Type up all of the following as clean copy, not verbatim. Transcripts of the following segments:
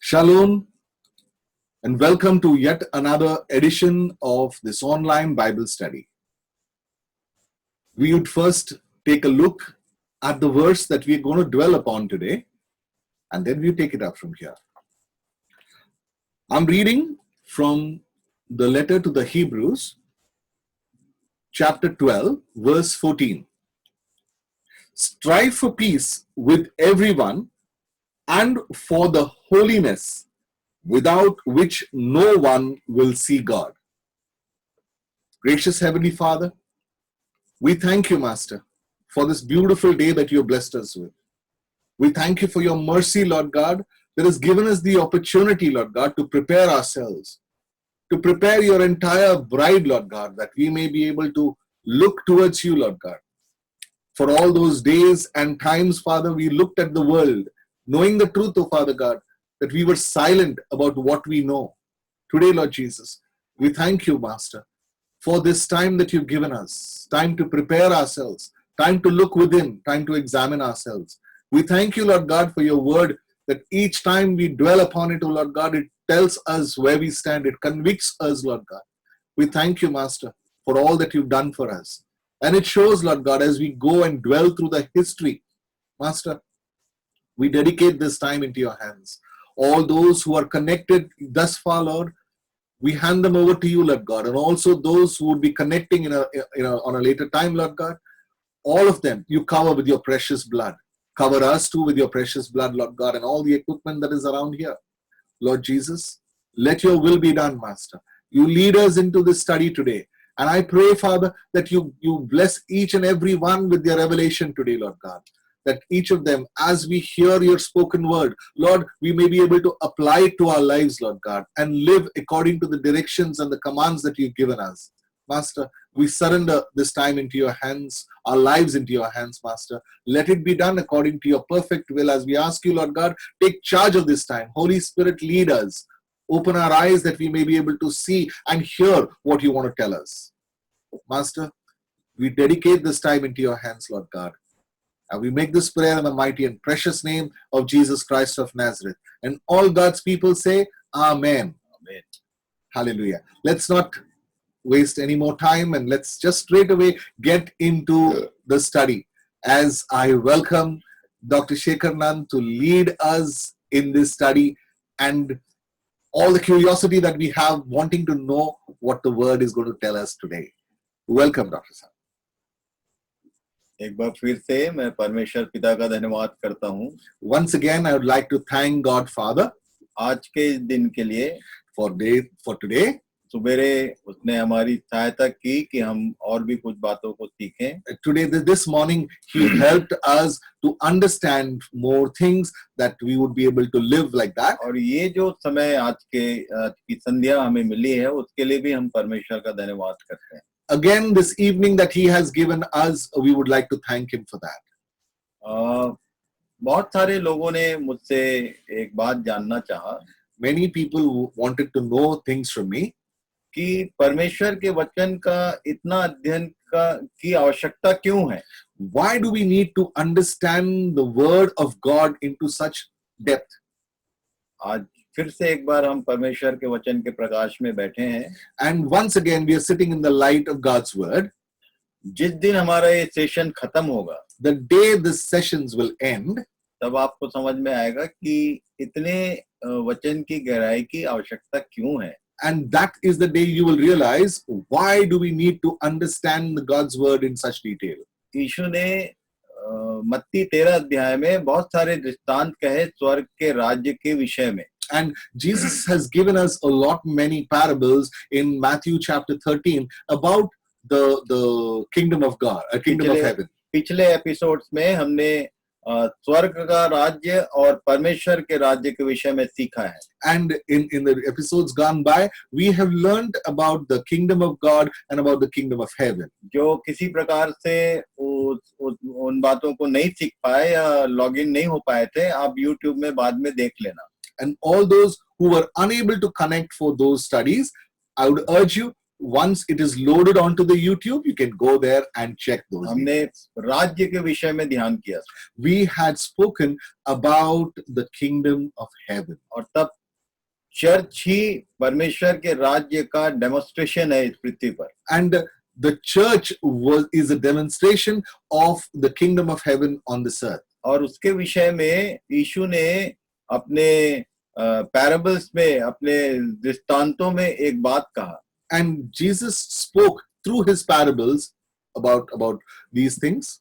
Shalom and welcome to yet another edition of this online Bible study. We would first take a look at the verse that we're going to dwell upon today, and then we take it up from here. I'm reading from the letter to the Hebrews, chapter 12, verse 14. Strive for peace with everyone and for the holiness without which no one will see God. Gracious Heavenly Father, we thank you, Master, for this beautiful day that you have blessed us with. We thank you for your mercy, Lord God, that has given us the opportunity, Lord God, to prepare ourselves, to prepare your entire bride, Lord God, that we may be able to look towards you, Lord God. For all those days and times, Father, we looked at the world, knowing the truth, oh Father God, that we were silent about what we know. Today, Lord Jesus, we thank you, Master, for this time that you've given us, time to prepare ourselves, time to look within, time to examine ourselves. We thank you, Lord God, for your word, that each time we dwell upon it, oh Lord God, it tells us where we stand, it convicts us, Lord God. We thank you, Master, for all that you've done for us. And it shows, Lord God, as we go and dwell through the history, Master, we dedicate this time into your hands. All those who are connected thus far, Lord, we hand them over to you, Lord God. And also those who would be connecting on a later time, Lord God, all of them you cover with your precious blood. Cover us too with your precious blood, Lord God, and all the equipment that is around here. Lord Jesus, let your will be done, Master. You lead us into this study today. And I pray, Father, that you bless each and every one with their revelation today, Lord God. That each of them, as we hear your spoken word, Lord, we may be able to apply it to our lives, Lord God, and live according to the directions and the commands that you've given us. Master, we surrender this time into your hands, our lives into your hands, Master. Let it be done according to your perfect will as we ask you, Lord God, take charge of this time. Holy Spirit, lead us. Open our eyes that we may be able to see and hear what you want to tell us. Master, we dedicate this time into your hands, Lord God. And we make this prayer in the mighty and precious name of Jesus Christ of Nazareth. And all God's people say, Amen. Amen. Hallelujah. Let's not waste any more time and let's just straight away get into the study as I welcome Dr. Shekhar Nand to lead us in this study and all the curiosity that we have wanting to know what the word is going to tell us today. Welcome, Dr. Sahab. एक बार फिर से मैं परमेश्वर पिता का धन्यवाद करता हूँ. Once again, I would like to thank God Father आज के दिन के लिए for today. सुबेरे उसने हमारी सहायता की कि हम और भी कुछ बातों को सीखें. Today, this morning, He helped us to understand more things that we would be able to live like that. और ये जो समय आज की संध्या हमें मिली है उसके लिए भी हम परमेश्वर का धन्यवाद करते हैं. Again, this evening that He has given us, we would like to thank Him for that. बहुत सारे लोगों ने मुझसे एक बात जानना चाहा. Many people wanted to know things from me. कि परमेश्वर के वचन का इतना अध्ययन की आवश्यकता क्यों है? Why do we need to understand the word of God into such depth? आज फिर से एक बार हम परमेश्वर के वचन के प्रकाश में बैठे हैं. And once again we are sitting in the light of God's word. जिस दिन हमारा ये सेशन खत्म होगा, the day the sessions will end, तब आपको समझ में आएगा कि इतने वचन की गहराई की आवश्यकता क्यों है. And that is the day you will realize why do we need to understand God's word in such detail. यीशु ने मत्ती 13 अध्याय में बहुत सारे दृष्टांत कहे स्वर्ग के राज्य के विषय में. And Jesus has given us many parables in Matthew chapter 13 about the kingdom of God, a kingdom of heaven. पिछले एपिसोड्स में हमने स्वर्ग का राज्य और परमेश्वर के राज्य के विषय में सीखा है. And in the episodes gone by, we have learned about the kingdom of God and about the kingdom of heaven. जो किसी प्रकार से उन बातों को नहीं सीख पाए या लॉगिन नहीं हो पाए थे, आप YouTube में बाद में देख लेना. And all those who were unable to connect for those studies, I would urge you, once it is loaded onto the YouTube, you can go there and check those. हमने राज्य के विषय में ध्यान किया. We had spoken about the kingdom of heaven. और तब church ही परमेश्वर के राज्य का डेमोन्स्ट्रेशन है इस पृथ्वी पर। And the church is a demonstration of the kingdom of heaven on this earth. और उसके विषय में यीशु ने अपने पैराबल्स में, अपने दृष्टांतों में एक बात कहा। And Jesus spoke through his parables about these things.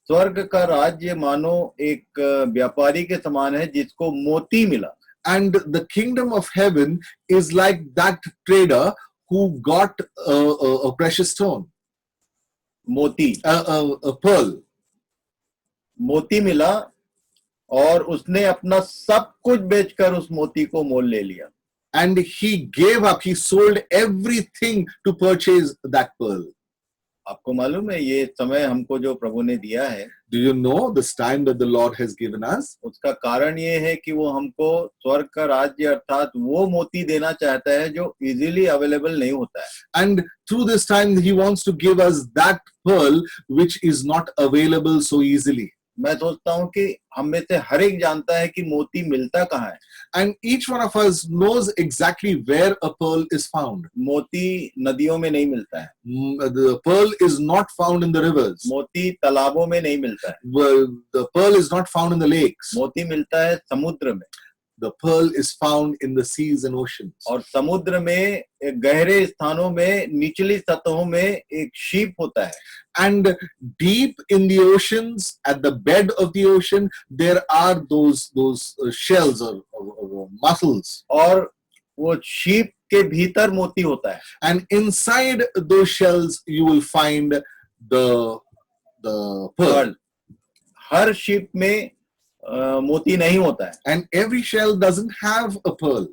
स्वर्ग का राज्य मानो एक व्यापारी के समान है जिसको मोती मिला। And the kingdom of heaven is like that trader who got a precious stone, मोती a pearl. मोती मिला और उसने अपना सब कुछ बेचकर उस मोती को मोल ले लिया। And he gave up, he sold everything to purchase that pearl. आपको मालूम है ये समय हमको जो प्रभु ने दिया है, Do you know this time that the Lord has given us? उसका कारण ये है कि वो हमको स्वर्ग का राज्य अर्थात वो मोती देना चाहता है जो इजीली अवेलेबल नहीं होता है। And through this time, he wants to give us that pearl which is not available so easily. मैं सोचता हूँ कि हम में से हर एक जानता है कि मोती मिलता कहाँ है। And each one of us knows exactly where a pearl is found. मोती नदियों में नहीं मिलता है, The pearl is not found in the rivers. मोती तालाबों में नहीं मिलता है, Well, the pearl is not found in the lakes. मोती मिलता है समुद्र में। The pearl is found in the seas and oceans. और समुद्र में एक गहरे स्थानों में, निचली सतहों में एक शीप होता है। And deep in the oceans, at the bed of the ocean, there are those shells or mussels. और वो शीप के भीतर मोती होता है। And inside those shells, you will find the pearl. Pearl. हर शीप में मोती नहीं होता है, And every shell doesn't have a pearl.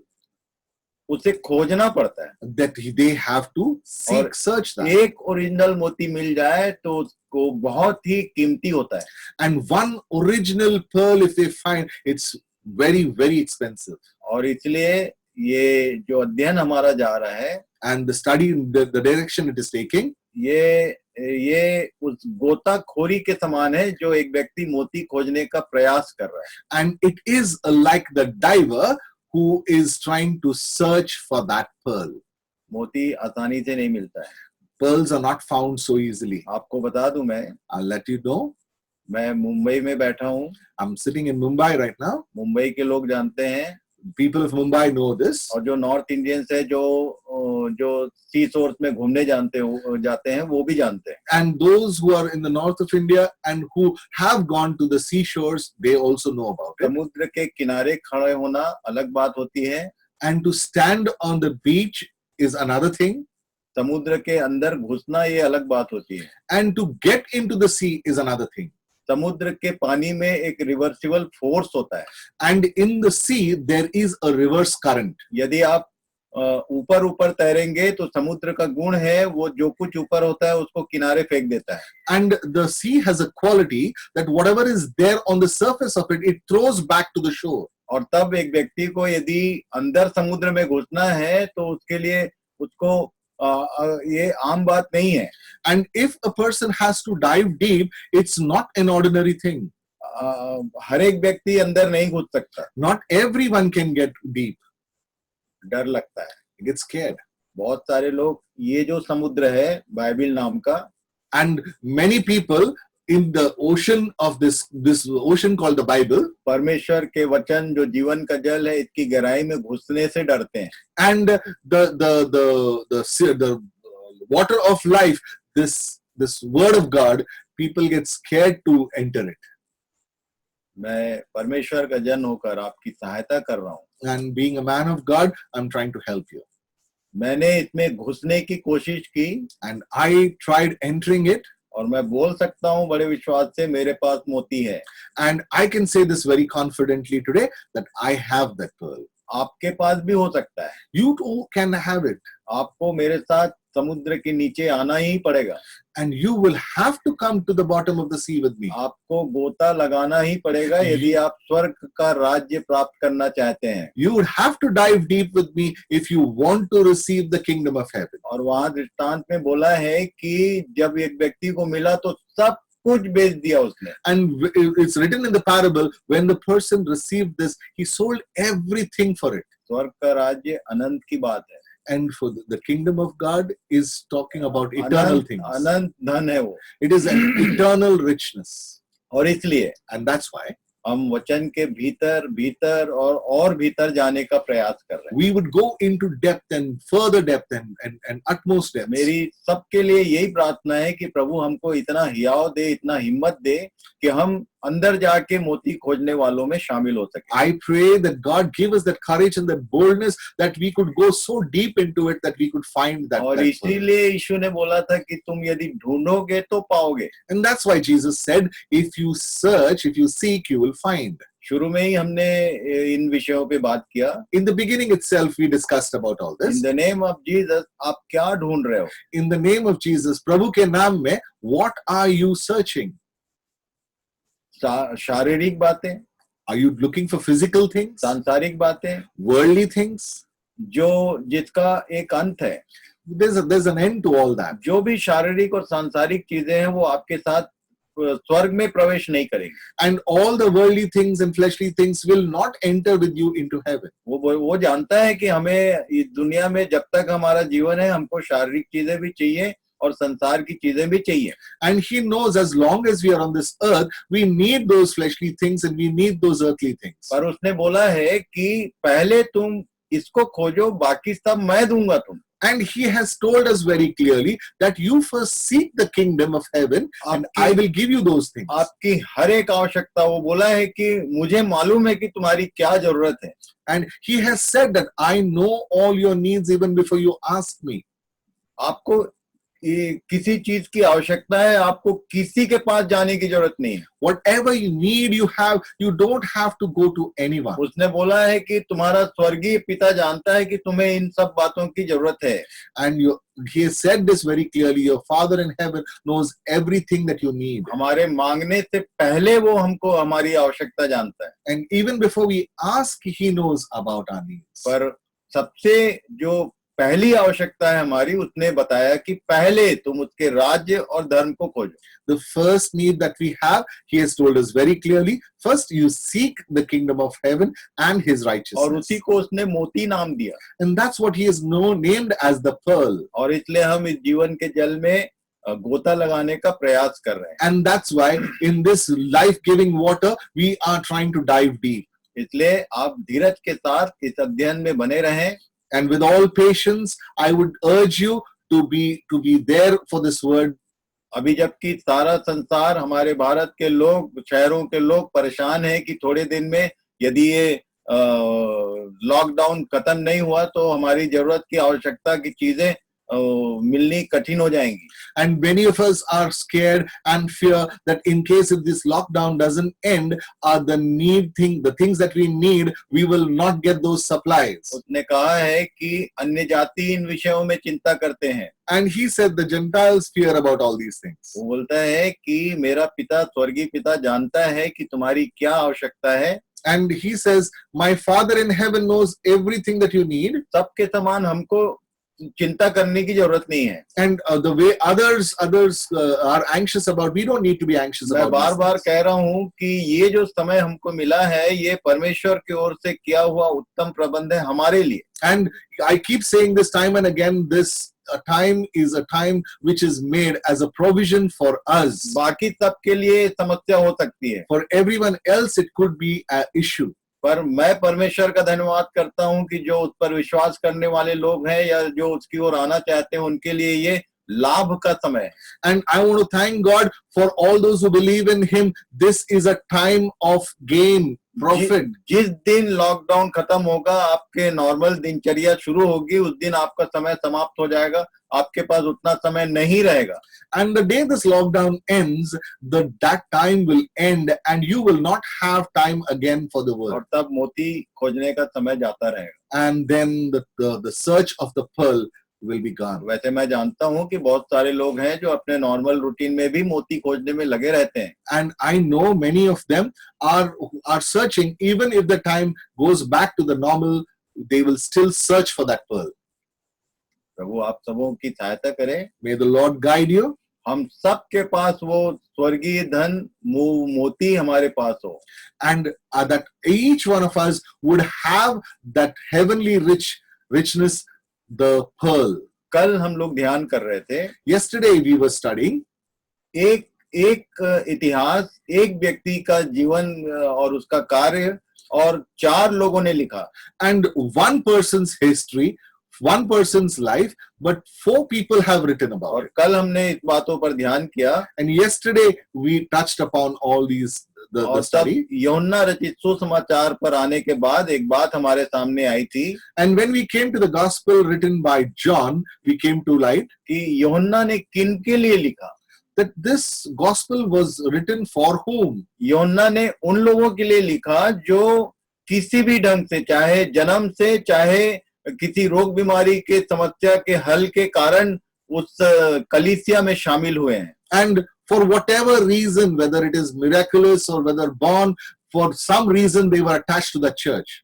उसे खोजना पड़ता है। That they have to search that. एक ओरिजिनल मोती मिल जाए तो उसको बहुत ही कीमती होता है। And one original pearl, if they find, it's very, very expensive. और इसलिए ये जो अध्ययन हमारा जा रहा है, And the study, the direction it is taking, ये उस गोताखोरी के समान है जो एक व्यक्ति मोती खोजने का प्रयास कर रहा है। and it is like the diver who is trying to search for that pearl. मोती आसानी से नहीं मिलता है। Pearls are not found so easily. आपको बता दूं, I'll let you know. मैं मुंबई में बैठा हूँ। I'm sitting in Mumbai right now. Mumbai के लोग जानते हैं, People of Mumbai know this. और जो नॉर्थ इंडियंस है जो सी सोर्स में घूमने जाते हैं वो भी जानते हैं। And those who are in the north of India and who have gone to the seashores, they also know about it. समुद्र के किनारे खड़े होना अलग बात होती है, And to stand on the beach is another thing. समुद्र के अंदर घुसना ये अलग बात होती है। And to get into the sea is another thing. समुद्र के पानी में एक रिवर्सिबल फोर्स होता है। And in the sea, there is a reverse current. यदि आप ऊपर ऊपर तैरेंगे तो समुद्र का गुण है वो जो कुछ ऊपर होता है उसको किनारे फेंक देता है। And the sea has a quality that whatever is there on the surface of it, it throws back to the shore. और तब एक व्यक्ति को यदि अंदर समुद्र में घुसना है तो उसके लिए उसको ये आम बात नहीं है। And if a person has to dive deep, it's not an ordinary thing. हर एक व्यक्ति अंदर नहीं घुस सकता। Not everyone can get deep. डर लगता है, They get scared. बहुत सारे लोग ये जो समुद्र है बाइबिल नाम का, And many people in the ocean of this ocean called the Bible, परमेश्वर के वचन जो जीवन का जल है इसकी गहराई में घुसने से डरते हैं। and the water of life, this word of God, people get scared to enter it. मैं परमेश्वर का जन होकर आपकी सहायता कर रहा हूँ। And being a man of God, I'm trying to help you. मैंने इसमें घुसने की कोशिश की And I tried entering it. और मैं बोल सकता हूँ बड़े विश्वास से मेरे पास मोती है। And I can say this very confidently today that I have that pearl. आपके पास भी हो सकता है। You too can have it. आपको मेरे साथ समुद्र के नीचे आना ही पड़ेगा। And you will have to come to the bottom of the sea with me. आपको गोता लगाना ही पड़ेगा यदि आप स्वर्ग का राज्य प्राप्त करना चाहते हैं। You would have to dive deep with me if you want to receive the kingdom of heaven. और वहां दृष्टांत में बोला है कि जब एक व्यक्ति को मिला तो सब कुछ बेच दिया उसने। And it's written in the parable, when the person received this, he sold everything for it. स्वर्ग का राज्य अनंत की बात है, And for the kingdom of God is talking about eternal things. अनंत धन है वो। It is an eternal richness. और इसलिए And that's why हम वचन के भीतर भीतर और भीतर जाने का प्रयास कर रहे हैं। we would go into depth and further depth and utmost depth. मेरी सबके लिए यही प्रार्थना है कि प्रभु हमको इतना हियाव दे, इतना हिम्मत दे कि हम अंदर जाके मोती खोजने वालों में शामिल हो सके। I pray that God give us that courage and that boldness that we could go so deep into it that we could find that. और इसीलिए यीशु ने बोला था कि तुम यदि ढूंढोगे तो पाओगे। And that's why Jesus said, if you search, if you seek, you will find. शुरू में ही हमने इन विषयों पे बात किया। In the beginning itself, we discussed about all this. In the name of Jesus, आप क्या ढूंढ रहे हो? In the name of Jesus, प्रभु के नाम में, what are you searching? शारीरिक बातें, Are you looking for physical things? सांसारिक बातें, Worldly things? जिसका एक अंत है। There's an end to all that. जो भी शारीरिक और सांसारिक चीजें हैं वो आपके साथ स्वर्ग में प्रवेश नहीं करेंगी। And all the worldly things and fleshly things will not enter with you into heaven. वो जानता है कि हमें इस दुनिया में जब तक हमारा जीवन है हमको शारीरिक चीजें भी चाहिए और संसार की चीजें भी चाहिए। And he knows as long as we are on this earth, we need those fleshly things and we need those earthly things. पर उसने बोला है कि पहले तुम इसको खोजो, बाकी सब मैं दूंगा तुम। And he has told us very clearly that you first seek the kingdom of heaven and I will give you those things. आपकी हर एक आवश्यकता, वो बोला है कि मुझे मालूम है कि तुम्हारी क्या जरूरत है। And he has said that I know all your needs even before you ask me. आपको किसी चीज की आवश्यकता है, आपको किसी के पास जाने की जरूरत नहीं है। Whatever you need, you don't have to go to anyone. उसने बोला है कि तुम्हारा स्वर्गीय पिता जानता है कि तुम्हें इन सब बातों की जरूरत है। And he has said this very clearly. Your Father in heaven knows everything that you need. हमारे मांगने से पहले वो हमको हमारी आवश्यकता जानता है। And even before we ask, he knows about our needs. पर सबसे जो पहली आवश्यकता है हमारी, उसने बताया कि पहले तुम उसके राज्य और धर्म को खोजो। The first need that we have, he has told us very clearly, first you seek the kingdom of heaven and his और righteousness. उसी को उसने मोती नाम दिया। And that's what he is named as the pearl. और इसलिए हम इस जीवन के जल में गोता लगाने का प्रयास कर रहे हैं। And that's why in this life-giving water, we are trying to dive deep. इसलिए आप धीरज के साथ इस अध्ययन में बने रहें। And with all patience, I would urge you to be there for this word. अभी जबकि सारा संसार, हमारे भारत के लोग, शहरों के लोग परेशान हैं कि थोड़े दिन में यदि ये लॉकडाउन खत्म नहीं हुआ तो हमारी जरूरत की आवश्यकता की चीजें मिलनी कठिन हो जाएंगी। And many of us are scared and fear that in case if this lockdown doesn't end, the things that we need, we will not get those supplies. उसने कहा है कि अन्य जाति इन विषयों में चिंता करते हैं। And he said the Gentiles fear about all these things. वो बोलता है कि मेरा पिता, स्वर्गीय पिता जानता है कि तुम्हारी क्या आवश्यकता है। And he says, my Father in heaven knows everything that you need. सबके समान हमको चिंता करने की जरूरत नहीं है। And the way others are anxious about, we don't need to be anxious मैं about. बार बार कह रहा हूँ कि ये जो समय हमको मिला है, ये परमेश्वर की ओर से किया हुआ उत्तम प्रबंध है हमारे लिए। And I keep saying this time and again, this time is a time which is made as a provision for us. बाकी सबके लिए समस्या हो सकती है। For everyone else, it could be an issue. पर मैं परमेश्वर का धन्यवाद करता हूं कि जो उस पर विश्वास करने वाले लोग हैं या जो उसकी ओर आना चाहते हैं, उनके लिए ये लाभ का समय है। And I want to thank God for all those who believe in him. This is a time of gain, profit. जिस दिन लॉकडाउन खत्म होगा, आपके नॉर्मल दिनचर्या शुरू होगी, उस दिन आपका समय समाप्त हो जाएगा, आपके पास उतना समय नहीं रहेगा। And the day this lockdown ends, that time will end and you will not have time again for the word. और तब मोती खोजने का समय जाता रहेगा। And then the search of the pearl will be gone. वैसे मैं जानता हूं कि बहुत सारे लोग हैं जो अपने नॉर्मल रूटीन में भी मोती खोजने में लगे रहते हैं। And I know many of them are searching, even if the time goes back to the normal, they will still search for that pearl. प्रभु आप सबों की सहायता करें। May the Lord guide you. हम सब के पास वो स्वर्गीय धन मोती हमारे पास हो, and that each one of us would have that heavenly richness, the pearl. कल हम लोग ध्यान कर रहे थे Yesterday we were studying एक एक इतिहास, एक व्यक्ति का जीवन और उसका कार्य, और 4 लोगों ने लिखा, and one person's history, one person's life, but 4 people have written about और it. कल हमने इस बातों पर ध्यान किया। And yesterday we touched upon all these the और तब study. यूहन्ना रचित सुसमाचार पर आने के बाद एक बात हमारे सामने आई थी And when we came to the gospel written by John, we came to light कि यूहन्ना ने किन के लिए लिखा। that this gospel was written for whom? यूहन्ना ने उन लोगों के लिए लिखा जो किसी भी ढंग से, चाहे जन्म से, चाहे किसी रोग बीमारी के समस्या के हल के कारण उस कलीसिया में शामिल हुए हैं। And for whatever reason, whether it is miraculous or whether born, for some reason they were attached to the church,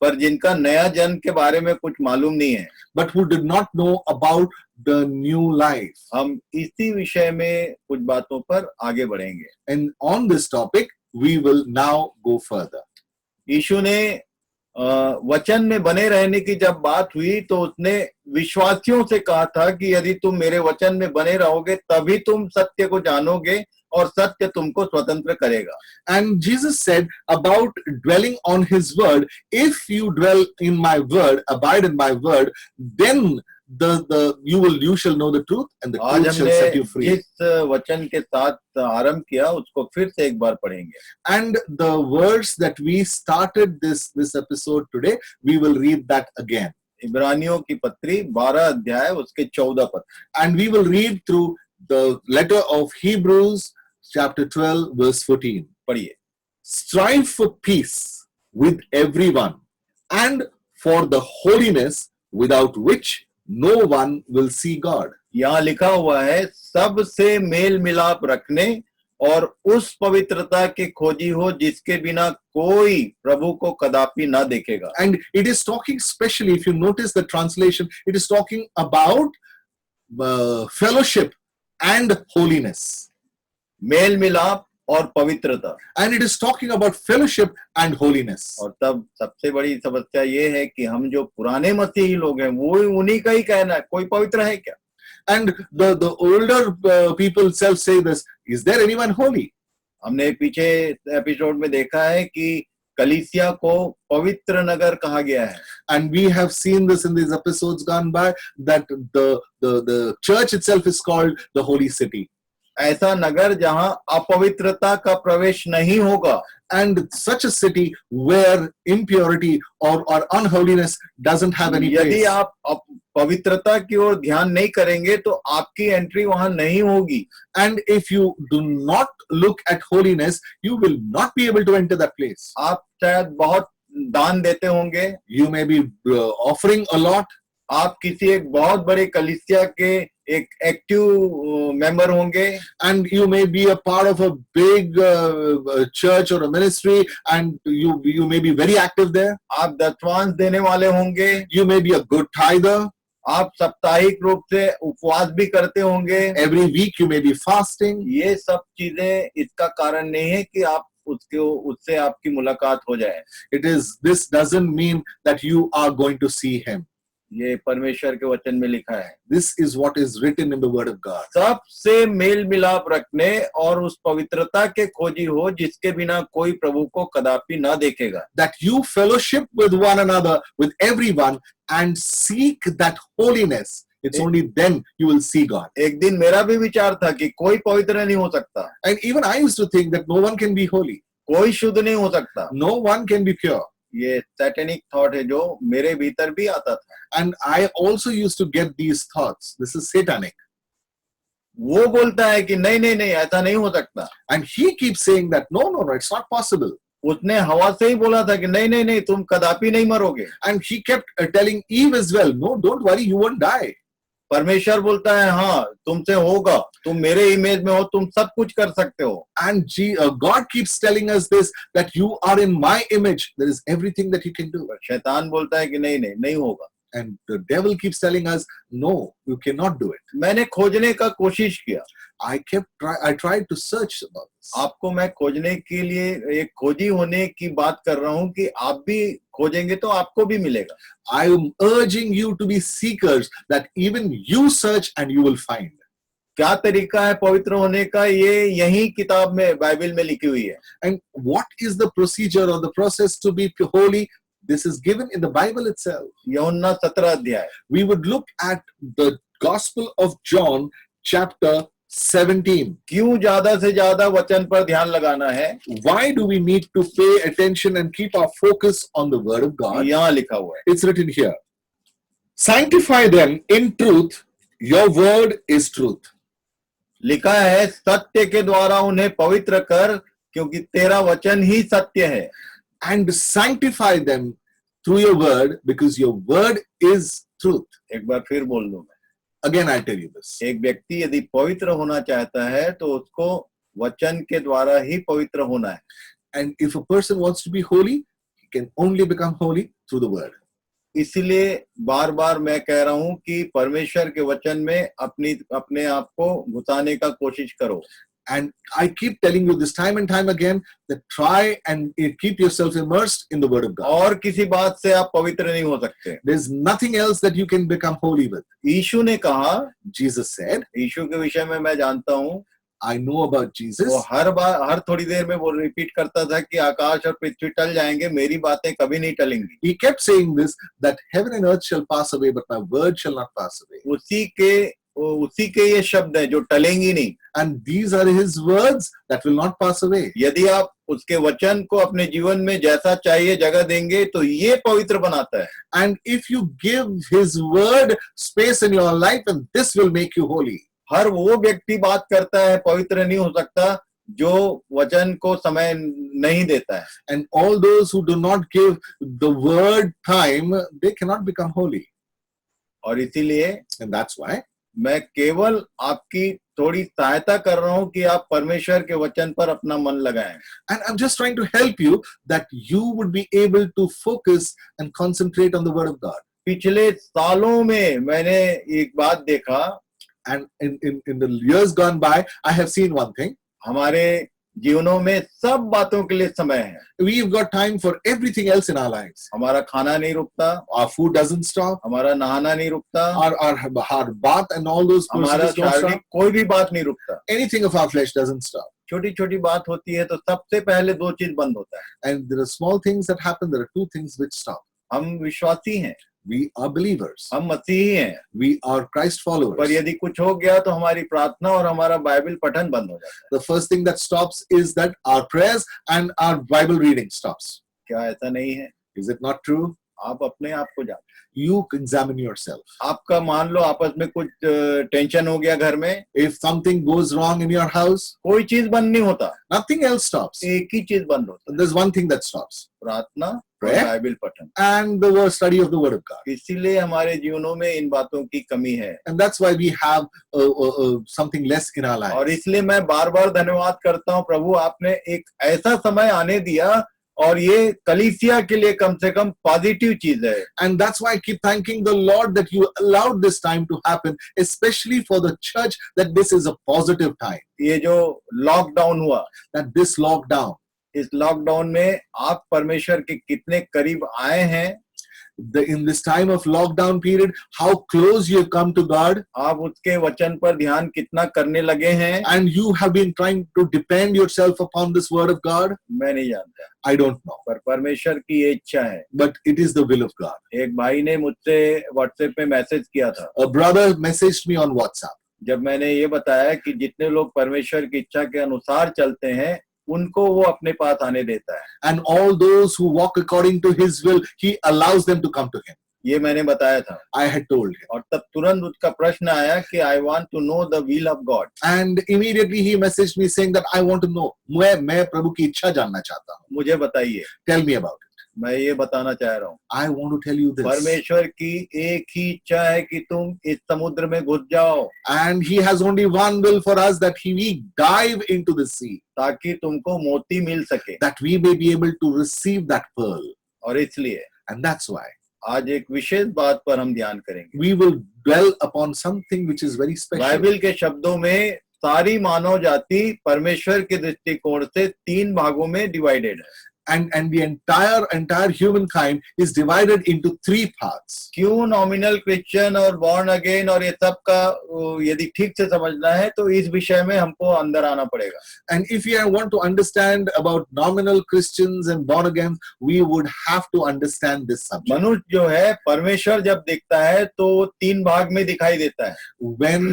पर जिनका नया जन्म के बारे में कुछ मालूम नहीं है। but who did not know about the new life. हम इसी विषय में कुछ बातों पर आगे बढ़ेंगे। And on this topic, we will now go further. यीशु ने वचन में बने रहने की जब बात हुई तो उसने विश्वासियों से कहा था कि यदि तुम मेरे वचन में बने रहोगे तभी तुम सत्य को जानोगे और सत्य तुमको स्वतंत्र करेगा। And Jesus said about dwelling on his word, if you dwell in my word, abide in my word, then you shall know the truth and the आज truth shall set you हमने free. जिस वचन के साथ आरंभ किया उसको फिर से एक बार पढ़ेंगे। And the verse that we started this episode today, we will read that again. इब्रानियों की पत्री 12 अध्याय उसके 14 पद। And we will read through the letter of Hebrews chapter 12 verse 14. पढ़िए। Strive for peace with everyone and for the holiness without which no one will see God. यहाँ लिखा हुआ है, सबसे मेल मिलाप रखने और उस पवित्रता के खोजी हो जिसके बिना कोई प्रभु को कदापि ना देखेगा। And it is talking, especially if you notice the translation, it is talking about fellowship and holiness. मेल मिलाप और पवित्रता। And it is talking about fellowship and holiness. और तब सबसे बड़ी समस्या ये है कि हम जो पुराने मसीही लोग हैं वो उन्हीं का ही कहना है, कोई पवित्र है क्या? And the older people self say this, is there anyone holy? हमने पीछे एपिसोड में देखा है कि कलीसिया को पवित्र नगर कहा गया है। And we have seen this in these episodes gone by, that the church itself is called the holy city. ऐसा नगर जहां अपवित्रता का प्रवेश नहीं होगा। And such a city where impurity or unholiness doesn't have any यदि place. आप पवित्रता की ओर ध्यान नहीं करेंगे तो आपकी एंट्री वहां नहीं होगी। And if you do not look at holiness, you will not be able to enter that place. आप शायद बहुत दान देते होंगे, You may be offering a lot. आप किसी एक बहुत बड़े कलीसिया के एक एक्टिव मेंबर होंगे, And you may be a part of a big church or a ministry, and you may be very active there. आप दशवांश देने वाले होंगे, You may be a good tither. आप साप्ताहिक रूप से उपवास भी करते होंगे। Every week you may be fasting. ये सब चीजें इसका कारण नहीं है कि आप उससे आपकी मुलाकात हो जाए। This doesn't mean that you are going to see him. ये परमेश्वर के वचन में लिखा है। This is what is written in the word of God. सबसे मेल मिलाप रखने और उस पवित्रता के खोजी हो जिसके बिना कोई प्रभु को कदापि ना देखेगा। That you fellowship with one another, with everyone, and seek that holiness. It's only then you will see God. एक दिन मेरा भी विचार था कि कोई पवित्र नहीं हो सकता, And even I used to think that no one can be holy. कोई शुद्ध नहीं हो सकता। No one can be pure. ये सैटेनिक थॉट है जो मेरे भीतर भी आता था। And I also used to get these thoughts. This is satanic. वो बोलता है कि नहीं नहीं नहीं ऐसा नहीं हो सकता। And he keeps saying that, no, it's not possible. उसने हवा से ही बोला था कि नहीं नहीं नहीं तुम कदापि नहीं मरोगे। And he kept telling Eve as well, no, don't worry, you won't die. परमेश्वर बोलता है हाँ तुमसे होगा, तुम मेरे इमेज में हो, तुम सब कुछ कर सकते हो। And God keeps telling us this, that you are in my image. There is everything that you can do. शैतान बोलता है कि नहीं नहीं नहीं होगा। And the devil keeps telling us, no, you cannot do it. मैंने खोजने का कोशिश किया. I tried to search about this. आपको मैं खोजने के लिए एक खोजी होने की बात कर रहा हूँ कि आप भी खोजेंगे तो आपको भी मिलेगा. I am urging you to be seekers, that even you search and you will find. क्या तरीका है पवित्र होने का, ये यही किताब में बाइबल में लिखी हुई है. And what is the procedure or the process to be holy? This is given in the Bible itself. यूहन्ना 17 अध्याय. We would look at the Gospel of John, chapter 17. क्यों ज्यादा से ज्यादा वचन पर ध्यान लगाना है? Why do we need to pay attention and keep our focus on the Word of God? यहाँ लिखा हुआ है. It's written here. Sanctify them in truth. Your word is truth. लिखा है सत्य के द्वारा उन्हें पवित्र कर, क्योंकि तेरा वचन ही सत्य है. And sanctify them through your word, because your word is truth. एक बार फिर बोल दूं मैं. Again, I'll tell you this. एक व्यक्ति यदि पवित्र होना चाहता है तो उसको वचन के द्वारा ही पवित्र होना है. And if a person wants to be holy, he can only become holy through the word. इसलिए बार बार मैं कह रहा हूं कि परमेश्वर के वचन में अपने आप को घुसाने का कोशिश करो. And I keep telling you this time and time again, that try and keep yourself immersed in the word of God. और किसी बात से आप पवित्र नहीं हो सकते. There's nothing else that you can become holy with. यीशु ने कहा, Jesus said, यीशु के विषय में मैं जानता हूं, I know about Jesus. वो हर थोड़ी देर में वो रिपीट करता था कि आकाश और पृथ्वी टल जाएंगे, मेरी बातें कभी नहीं टलेंगी. He kept saying this, that heaven and earth shall pass away, but my word shall not pass away. उसी के ये शब्द हैं जो टलेंगी नहीं. And these are his words that will not pass away. यदि आप उसके वचन को अपने जीवन में जैसा चाहिए जगह देंगे तो ये पवित्र बनाता है. And if you give his word space in your life, and this will make you holy. हर वो व्यक्ति बात करता है पवित्र नहीं हो सकता जो वचन को समय नहीं देता है. And all those who do not give the word time, they cannot become holy. और इसीलिए And that's why मैं केवल आपकी थोड़ी सहायता कर रहा हूं कि आप परमेश्वर के वचन पर अपना मन लगाएं. And I'm just trying to help you that you would be able to focus and concentrate on the word of God. पिछले सालों में मैंने एक बात देखा. And in the years gone by, I have seen one thing. हमारे जीवनों में सब बातों के लिए समय है. We've got time for everything else in our lives. हमारा खाना नहीं रुकता, Our food doesn't stop. हमारा नहाना नहीं रुकता, Our bath and all those हमारा processes don't शारीरिक stop. कोई भी बात नहीं रुकता. Anything of our flesh doesn't stop. छोटी छोटी बात होती है तो सबसे पहले दो चीज बंद होता है. And there are small things that happen. There are two things which stop. हम विश्वासी हैं, We are believers. हम मसीही हैं, We are Christ followers. पर यदि कुछ हो गया तो हमारी प्रार्थना और हमारा बाइबल पठन बंद हो जाता है. The first thing that stops is that our prayers and our Bible reading stops. क्या ऐसा नहीं है? Is it not true? आप अपने आप को जानो. You examine yourself. आपका मान लो आपस में कुछ टेंशन हो गया घर में, If something goes wrong in your house, कोई चीज बंद नहीं होता, nothing else stops. एक ही चीज बंद होता है, There's one thing that stops, प्रार्थना और Prayer. बाइबल पठन. and the study of the Word of God. इसीलिए हमारे जीवनों में इन बातों की कमी है. And that's why we have something less in our और lives. इसलिए मैं बार बार धन्यवाद करता हूँ प्रभु, आपने एक ऐसा समय आने दिया और ये कलीसिया के लिए कम से कम पॉजिटिव चीज है. And that's why I keep thanking the Lord that you allowed this time to happen, especially for the church, that this is a positive time, ये जो लॉकडाउन हुआ, that this lockdown, इस लॉकडाउन में आप परमेश्वर के कितने करीब आए हैं, in this time of lockdown period, how close you have come to God, आप उसके वचन पर ध्यान कितना करने लगे हैं, and you have been trying to depend yourself upon this Word of God. मैं नहीं जानता, I don't know, पर परमेश्वर की ये इच्छा है. but it is the will of God. एक भाई ने मुझसे व्हाट्सएप पे मैसेज किया था, A brother messaged me on WhatsApp. जब मैंने ये बताया कि जितने लोग परमेश्वर की इच्छा के अनुसार चलते हैं उनको वो अपने पास आने देता है. And all those who walk according to his will, he allows them to come to him. ये मैंने बताया था. I had told him. और तब तुरंत उसका प्रश्न आया कि I want to know the will of God. And immediately he messaged me saying that I want to know. मैं प्रभु की इच्छा जानना चाहता हूँ. मुझे बताइए. Tell me about it. मैं ये बताना चाह रहा हूँ, I want to tell you this. परमेश्वर की एक ही इच्छा है कि तुम इस समुद्र में घुस जाओ, And he has only one will for us, that we dive into the sea, ताकि तुमको मोती मिल सके. that we may be able to receive that pearl. और इसलिए And that's why आज एक विशेष बात पर हम ध्यान करेंगे। We will dwell upon something which is very special. Bible के शब्दों में सारी मानव जाति परमेश्वर के दृष्टिकोण से 3 भागों में डिवाइडेड है। And the entire humankind is divided into 3 parts. क्यों नॉमिनल क्रिश्चियन और बॉर्न अगेन और ये सब का यदि ठीक से समझना है तो इस विषय में हमको अंदर आना पड़ेगा। And if you want to understand about nominal Christians and born again, we would have to understand this subject. मनुष्य जो है परमेश्वर जब देखता है तो 3 भाग में दिखाई देता है। When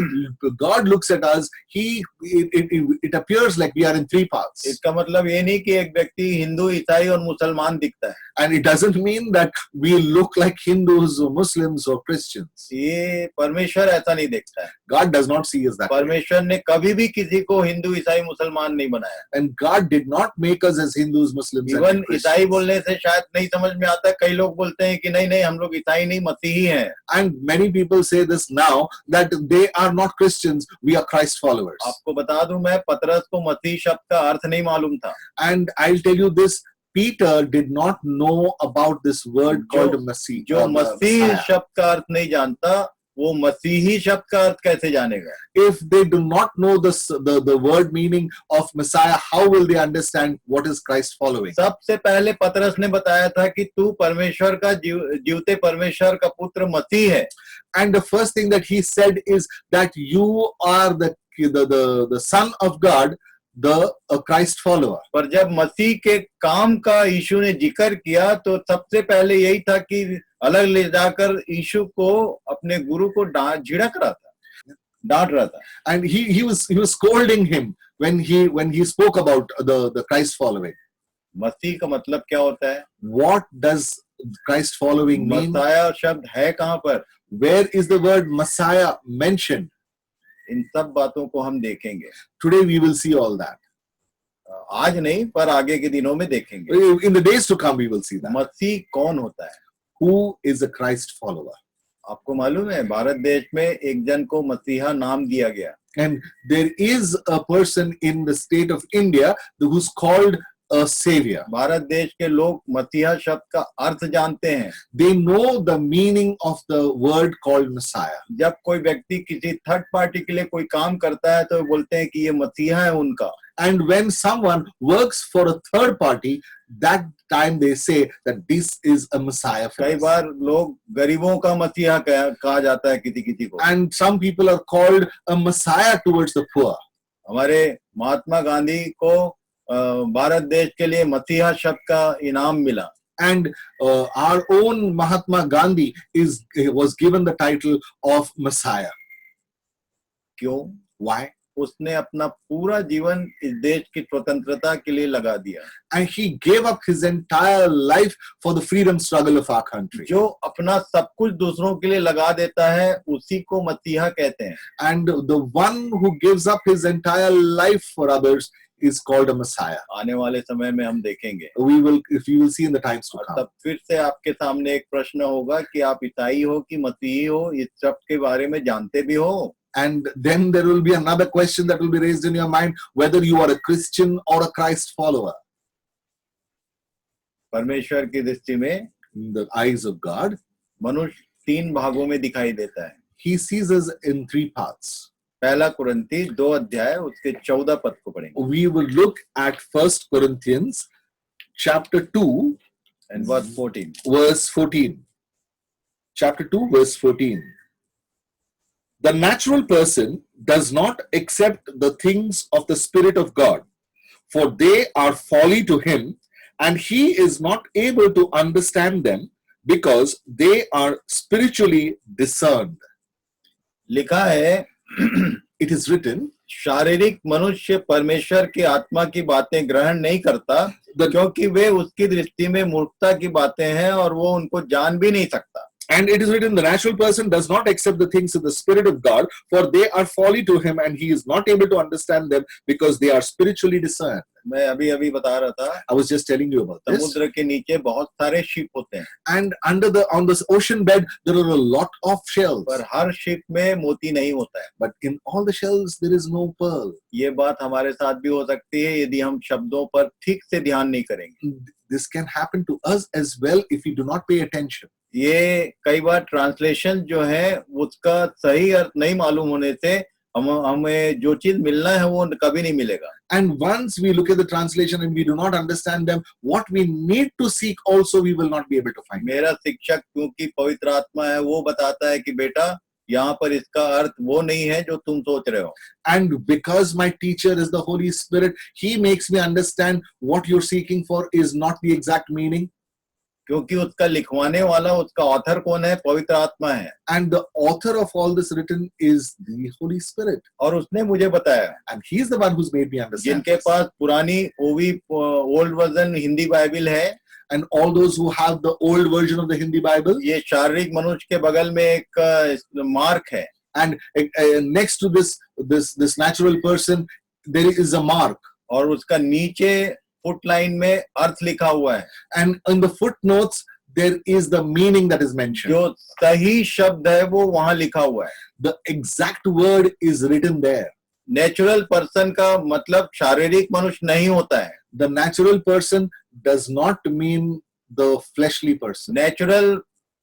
God looks at us, it appears like we are in 3 parts. इसका मतलब ये नहीं कि एक व्यक्ति हिंदू, ईसाई और मुसलमान दिखता है। And it doesn't mean that we look like Hindus or Muslims or Christians. ये परमेश्वर ऐसा नहीं देखता है। God does not see us that way. परमेश्वर ने कभी भी किसी को हिंदू, ईसाई, मुसलमान नहीं बनाया। And God did not make us as Hindus, Muslims, and even Christians. ईसाई बोलने से शायद नहीं समझ में आता। कई लोग बोलते हैं कि नहीं नहीं हम लोग ईसाई नहीं मसीही हैं। And many people say this now that they are not Christians, we are Christ followers. आपको बता दूं मैं पतरस को मसीह शब्द का अर्थ नहीं मालूम था। And I'll tell you this, Peter did not know about this word called Messiah. जो मसीह शब्द का अर्थ नहीं जानता वो मसीही शब्द का अर्थ कैसे जानेगा? If they do not know the word meaning of Messiah, how will they understand what is Christ following? सबसे पहले पतरस ने बताया था कि तू परमेश्वर का जीवते परमेश्वर का पुत्र मसीह है। And the first thing that he said is that you are the son of God, a Christ follower. पर जब मसीह के काम का यीशु ने जिक्र किया तो सबसे पहले यही था कि अलग ले जाकर यीशु को अपने गुरु को झिड़क रहा था, डांट रहा था। And he was scolding him when he spoke about the Christ following. मसीह का मतलब क्या होता है? What does Christ following mean? मसाया शब्द है कहाँ पर? Where is the word Messiah mentioned? इन सब बातों को हम देखेंगे। Today we will see all that. आज नहीं पर आगे के दिनों में देखेंगे। In the days to come we will see that. मसीह कौन होता है? Who is a Christ follower? आपको मालूम है भारत देश में एक जन को मसीहा नाम दिया गया। And there is a person in the state of India who's called a savior. Bharat देश के लोग मसीहा शब्द का अर्थ जानते हैं। They know the meaning of the word called Messiah. जब कोई व्यक्ति किसी थर्ड पार्टी के लिए कोई काम करता है तो बोलते हैं कि ये मसीहा है उनका। And when someone works for a third party, that time they say that this is a Messiah for कई us. बार लोग गरीबों का मसीहा कहा जाता है किसी को। And some people are called a Messiah towards the poor. हमारे महात्मा गांधी को भारत देश के लिए मसीहा शब्द का इनाम मिला। And our own Mahatma Gandhi was given the title of Messiah. क्यों? Why? उसने अपना पूरा जीवन इस देश की स्वतंत्रता के लिए लगा दिया। And he gave up his entire life for the freedom struggle of our country. जो अपना सब कुछ दूसरों के लिए लगा देता है उसी को मसीहा कहते हैं। And the one who gives up his entire life for others is called a Messiah. आने वाले समय में हम देखेंगे। We will see in the times to और come. तब फिर से आपके सामने एक प्रश्न होगा कि आप ईसाई हो कि मसीही हो, इस सब के बारे में जानते भी हो? And then there will be another question that will be raised in your mind, whether you are a Christian or a Christ follower. परमेश्वर की दृष्टि में In the eyes of God, मनुष्य 3 भागों में दिखाई देता है। he sees us in 3 parts. पहला कुरिन्ती 2 अध्याय उसके 14 पद को पढ़ेंगे। We will look at 1 Corinthians chapter 2 and verse 14. verse 14. Chapter 2 verse 14. The natural person does not accept the things of the Spirit of God, for they are folly to him, and he is not able to understand them because they are spiritually discerned. लिखा है It is written, शारीरिक मनुष्य परमेश्वर की आत्मा की बातें ग्रहण नहीं करता क्योंकि वे उसकी दृष्टि में मूर्खता की बातें हैं और वो उनको जान भी नहीं सकता। and it is written, the natural person does not accept the things of the Spirit of God, for they are folly to him, and he is not able to understand them because they are spiritually discerned. मैं अभी बता रहा था, I was just telling you about this. समुद्र के नीचे बहुत सारे शिप होते हैं, And on this ocean bed, there are a lot of shells. पर हर शिप में मोती नहीं होता है। But in all the shells, there is no pearl. ये बात हमारे साथ भी हो सकती है यदि हम शब्दों पर ठीक से ध्यान नहीं करेंगे। This can happen to us as well if we do not pay attention. ये कई बार ट्रांसलेशन जो है उसका सही अर्थ नहीं मालूम होने से हमें जो चीज मिलना है वो कभी नहीं मिलेगा. And once we look at the translation and we do not understand them, what we need to seek also we will not be able to find. मेरा शिक्षक क्योंकि पवित्र आत्मा है वो बताता है कि बेटा यहाँ पर इसका अर्थ वो नहीं है जो तुम सोच रहे हो. And because my teacher is the Holy Spirit, he makes me understand what you're seeking for is not the exact meaning. क्योंकि उसका लिखवाने वाला उसका ऑथर कौन है? पवित्र आत्मा है. And the author of all this written is the Holy Spirit. और उसने मुझे बताया. And he's the one who's made me understand. जिनके पास पुरानी ओवी ओल्ड वर्जन हिंदी बाइबल है, And all those who have the old version of the Hindi Bible, ये शारीरिक मनुष्य के बगल में एक मार्क है. and next to this natural person there is a mark, और उसका नीचे फुट लाइन में अर्थ लिखा हुआ है. and in the footnotes there is the meaning that is mentioned. जो सही शब्द है वो वहां लिखा हुआ है. The exact word is written there. Natural person का मतलब शारीरिक मनुष्य नहीं होता है. The natural person does not mean the fleshly person. Natural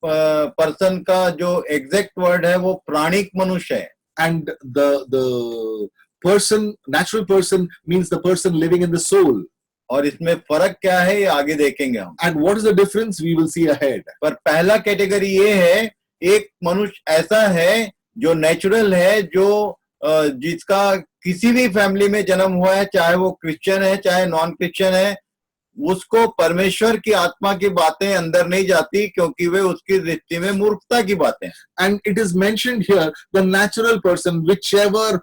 person का जो एग्जैक्ट वर्ड है वो प्राणिक मनुष्य है. And the person, natural person means the person living in the soul. और इसमें फर्क क्या है ये आगे देखेंगे हम. And what is the difference we will see ahead. पर पहला कैटेगरी ये है, एक मनुष्य ऐसा है जो नेचुरल है, जो जिसका किसी भी फैमिली में जन्म हुआ है, चाहे वो क्रिश्चियन है चाहे नॉन क्रिश्चियन है, उसको परमेश्वर की आत्मा की बातें अंदर नहीं जाती क्योंकि वे उसकी दृष्टि में मूर्खता की बातें. And it is mentioned here, the natural person, whichever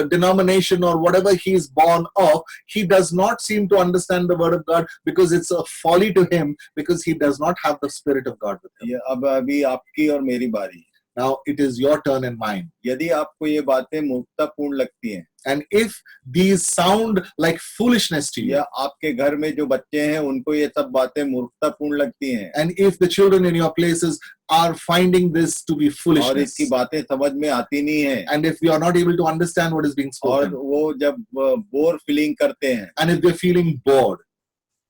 denomination or whatever he is born of, he does not seem to understand the word of God because it's a folly to him, because he does not have the Spirit of God with him. ये अब अभी आपकी और मेरी बारी. Now it is your turn and mine. यदि आपको ये बातें मूर्खतापूर्ण लगती हैं, And if these sound like foolishness to you, या आपके घर में जो बच्चे हैं उनको ये सब बातें मूर्खतापूर्ण लगती हैं, and if the children in your places are finding this to be और foolishness, इसकी बातें समझ में आती नहीं है, and if we are not able to understand what is being और spoken, वो जब बोर फीलिंग करते हैं, and if they're feeling bored,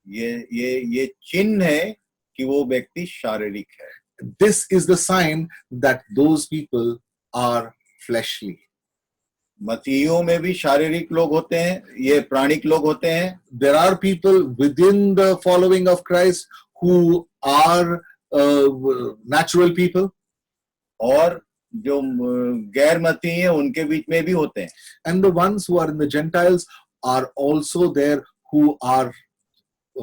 ये चिन्ह है कि वो व्यक्ति शारीरिक है. this is the sign that those people are fleshly. मसीहियों में भी शारीरिक लोग होते हैं, ये प्राणिक लोग होते हैं. There are people within the following of Christ who are natural people, और जो गैर मसीही हैं उनके बीच में भी होते हैं. and the ones who are in the Gentiles are also there who are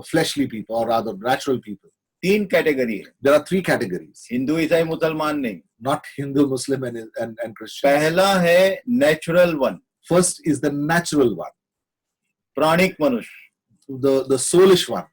fleshly people, or rather natural people. 3 category है. There are 3 categories, हिंदू ईसाई मुसलमान नहीं. not Hindu, Muslim and Christian. पहला है natural one, First is the natural one, प्राणिक मनुष्य. the soulish one.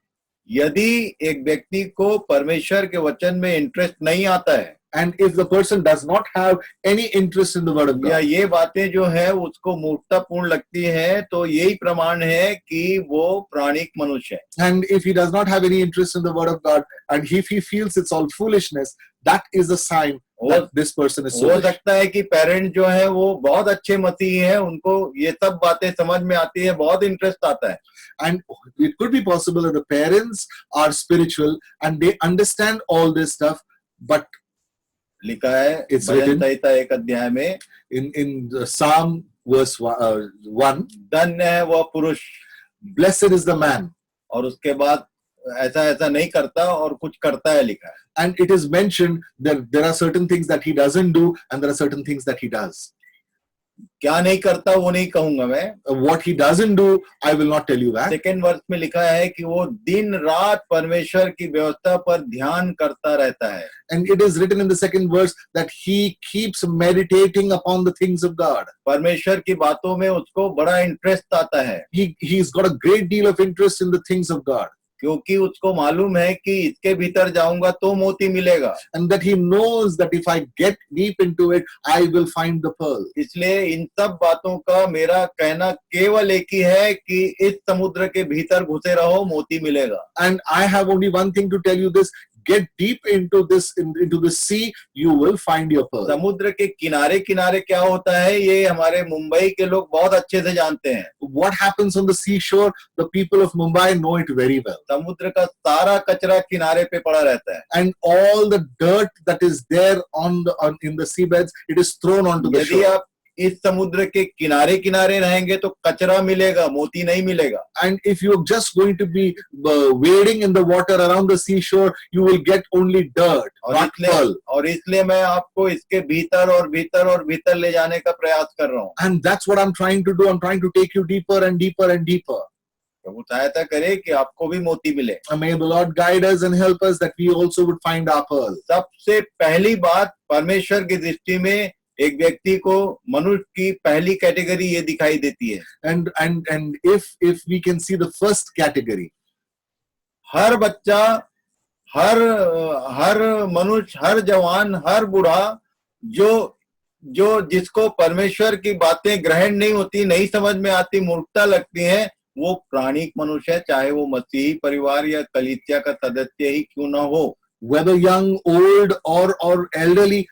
यदि एक व्यक्ति को परमेश्वर के वचन में इंटरेस्ट नहीं आता है, And if the person does not have any interest in the word of या God, ये बातें जो है उसको मूर्खतापूर्ण लगती है, तो यही प्रमाण है कि वो प्राणिक मनुष्य है. and if he does not have any interest in the word of God, and if he feels it's all foolishness, that is a sign that this person is हो soulish. सकता है कि पेरेंट जो है वो बहुत अच्छे मसीही हैं, उनको ये सब बातें समझ में आती है, बहुत इंटरेस्ट आता है. And it could be possible that the parents are spiritual and they understand all this stuff, but लिखा है It's भजन written. संहिता 1 अध्याय में, in the Psalm verse 1, धन्य है वह पुरुष, blessed is the man, और उसके बाद ऐसा ऐसा नहीं करता और कुछ करता है, लिखा है. and it is mentioned that there are certain things that he doesn't do and there are certain things that he does. क्या नहीं करता वो नहीं कहूंगा मैं. What he doesn't do, I will not tell you that. Second वर्ष में लिखा है कि वो दिन रात परमेश्वर की व्यवस्था पर ध्यान करता रहता है. And it is written in the second verse that he keeps meditating upon the things of God. परमेश्वर की बातों में उसको बड़ा इंटरेस्ट आता है, He's got a great deal of interest in the things of God. क्योंकि उसको मालूम है कि इसके भीतर जाऊंगा तो मोती मिलेगा. And that he knows that if I get deep into it, I will find the pearl. इसलिए इन सब बातों का मेरा कहना केवल एक ही है कि इस समुद्र के भीतर घुसे रहो, मोती मिलेगा. And I have only one thing to tell you this: get deep into the sea, you will find your pearl. समुद्र के किनारे किनारे क्या होता है ये हमारे मुंबई के लोग बहुत अच्छे से जानते हैं. What happens on the seashore, the people of Mumbai know it very well. समुद्र का सारा कचरा किनारे पे पड़ा रहता है. And all the dirt that is there in the seabeds, it is thrown onto the यदि shore. आप इस समुद्र के किनारे किनारे रहेंगे तो कचरा मिलेगा, मोती नहीं मिलेगा. And if you're just going to be wading in the water around the seashore, you will get only dirt, not pearl. और इसलिए मैं आपको इसके भीतर और भीतर और भीतर ले जाने का प्रयास कर रहा हूँ. And that's what I'm trying to do. I'm trying to take you deeper and deeper and deeper. प्रभु सहायता करे कि आपको भी मोती मिले. And may the Lord guide us and help us that we also would find our pearl. सबसे पहली बात परमेश्वर की दृष्टि में एक व्यक्ति को मनुष्य की पहली कैटेगरी ये दिखाई देती है. And if we can see the first category, हर बच्चा, हर मनुष्य, हर जवान, हर बूढ़ा जो जिसको परमेश्वर की बातें ग्रहण नहीं होती, नहीं समझ में आती, मूर्खता लगती है, वो प्राणिक मनुष्य है, चाहे वो मसीही परिवार या कलीसिया का सदस्य ही क्यों ना हो. whether young, old, or elderly,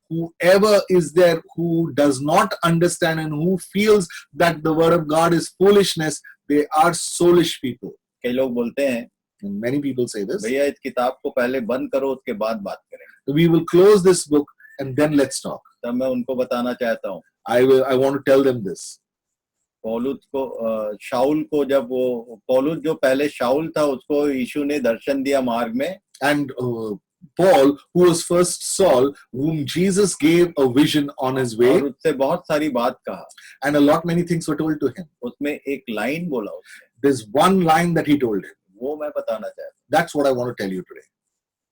whoever is there who does not understand and who feels that the word of God is foolishness, they are soulish people. कई लोग बोलते हैं, And many people say this. भैया इस किताब को पहले बंद करो उसके बाद बात करें. We will close this book and then let's talk. तब मैं उनको बताना चाहता हूँ. I want to tell them this. पौलुस को, शाऊल को, जब वो पौलुस जो पहले शाऊल था उसको यीशु ने दर्शन दिया मार्ग में. And Paul, who was first Saul, whom Jesus gave a vision on his way, और उससे बहुत सारी बात कहा. and many things were told to him. उसमें एक लाइन बोला उसने, There's one line that he told him. वो मैं बताना चाहता हूँ. That's what I want to tell you today.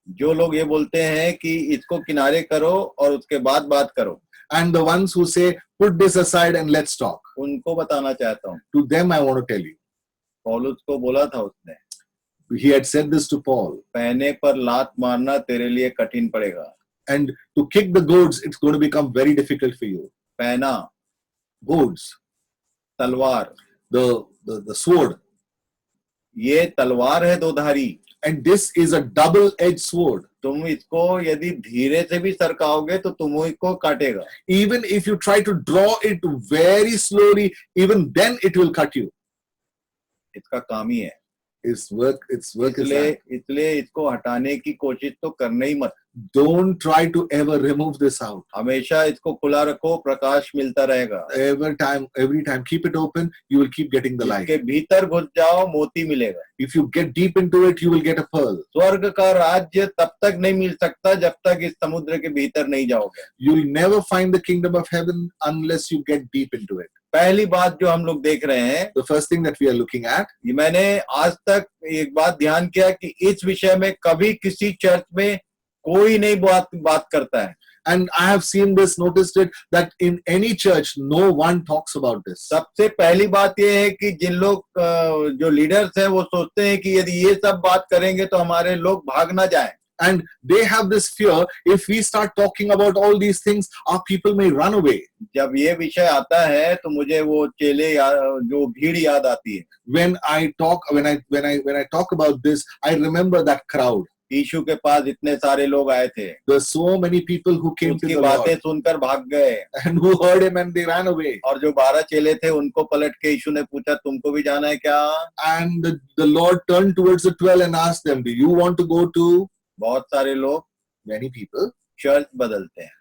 जो लोग ये बोलते हैं कि इसको किनारे करो और उसके बाद बात करो, And the ones who say, put this aside and let's talk, उनको बताना चाहता हूँ. to them I want to tell you. पौलुस को बोला था उसने, He had said this to Paul. पहने पर लात मारना तेरे लिए कठिन पड़ेगा. And to kick the goads, it's going to become very difficult for you. पहना, Goads, तलवार, the sword. ये तलवार है दोधारी. And this is a double-edged sword. तुम इसको यदि धीरे से भी सरकाओगे तो तुम इसको काटेगा. Even if you try to draw it very slowly, even then it will cut you. इसका काम ही है. It's work is इसलिए इसको हटाने की कोशिश तो करना ही मत. Don't try to ever remove this out. हमेशा इसको खुला रखो, प्रकाश मिलता रहेगा. Every time, keep it open, you will keep getting the light. इसके भीतर घुस जाओ, मोती मिलेगा. If you get deep into it, you will get a pearl. स्वर्ग का राज्य तब तक नहीं मिल सकता जब तक इस समुद्र के भीतर नहीं जाओगे. You'll never find the kingdom of heaven unless you get deep into it. पहली बात जो हम लोग देख रहे हैं, The first thing that we are looking at, ये मैंने आज तक एक बात ध्यान किया कि इस विषय में कभी किसी चर्च में कोई नहीं बात करता है. and I have seen this, noticed it, that in any church, no one talks about this. सबसे पहली बात ये है कि जिन लोग जो लीडर्स हैं वो सोचते हैं कि यदि ये सब बात करेंगे तो हमारे लोग भाग ना जाएं. And they have this fear, if we start talking about all these things, our people may run away. जब ये विषय आता है तो मुझे वो चेले जो भीड़ याद आती है. When I talk about this, I remember that crowd. यीशु के पास इतने सारे लोग आए थे, There are so many people who came to उसकी the बातें Lord सुनकर भाग गए. and who heard him and they ran away. और जो 12 चेले थे उनको पलट के यीशु ने पूछा, तुमको भी जाना है क्या? And the Lord turned towards the 12 and asked them, do you want to go to? बहुत सारे लोग Many people, चर्च बदलते हैं,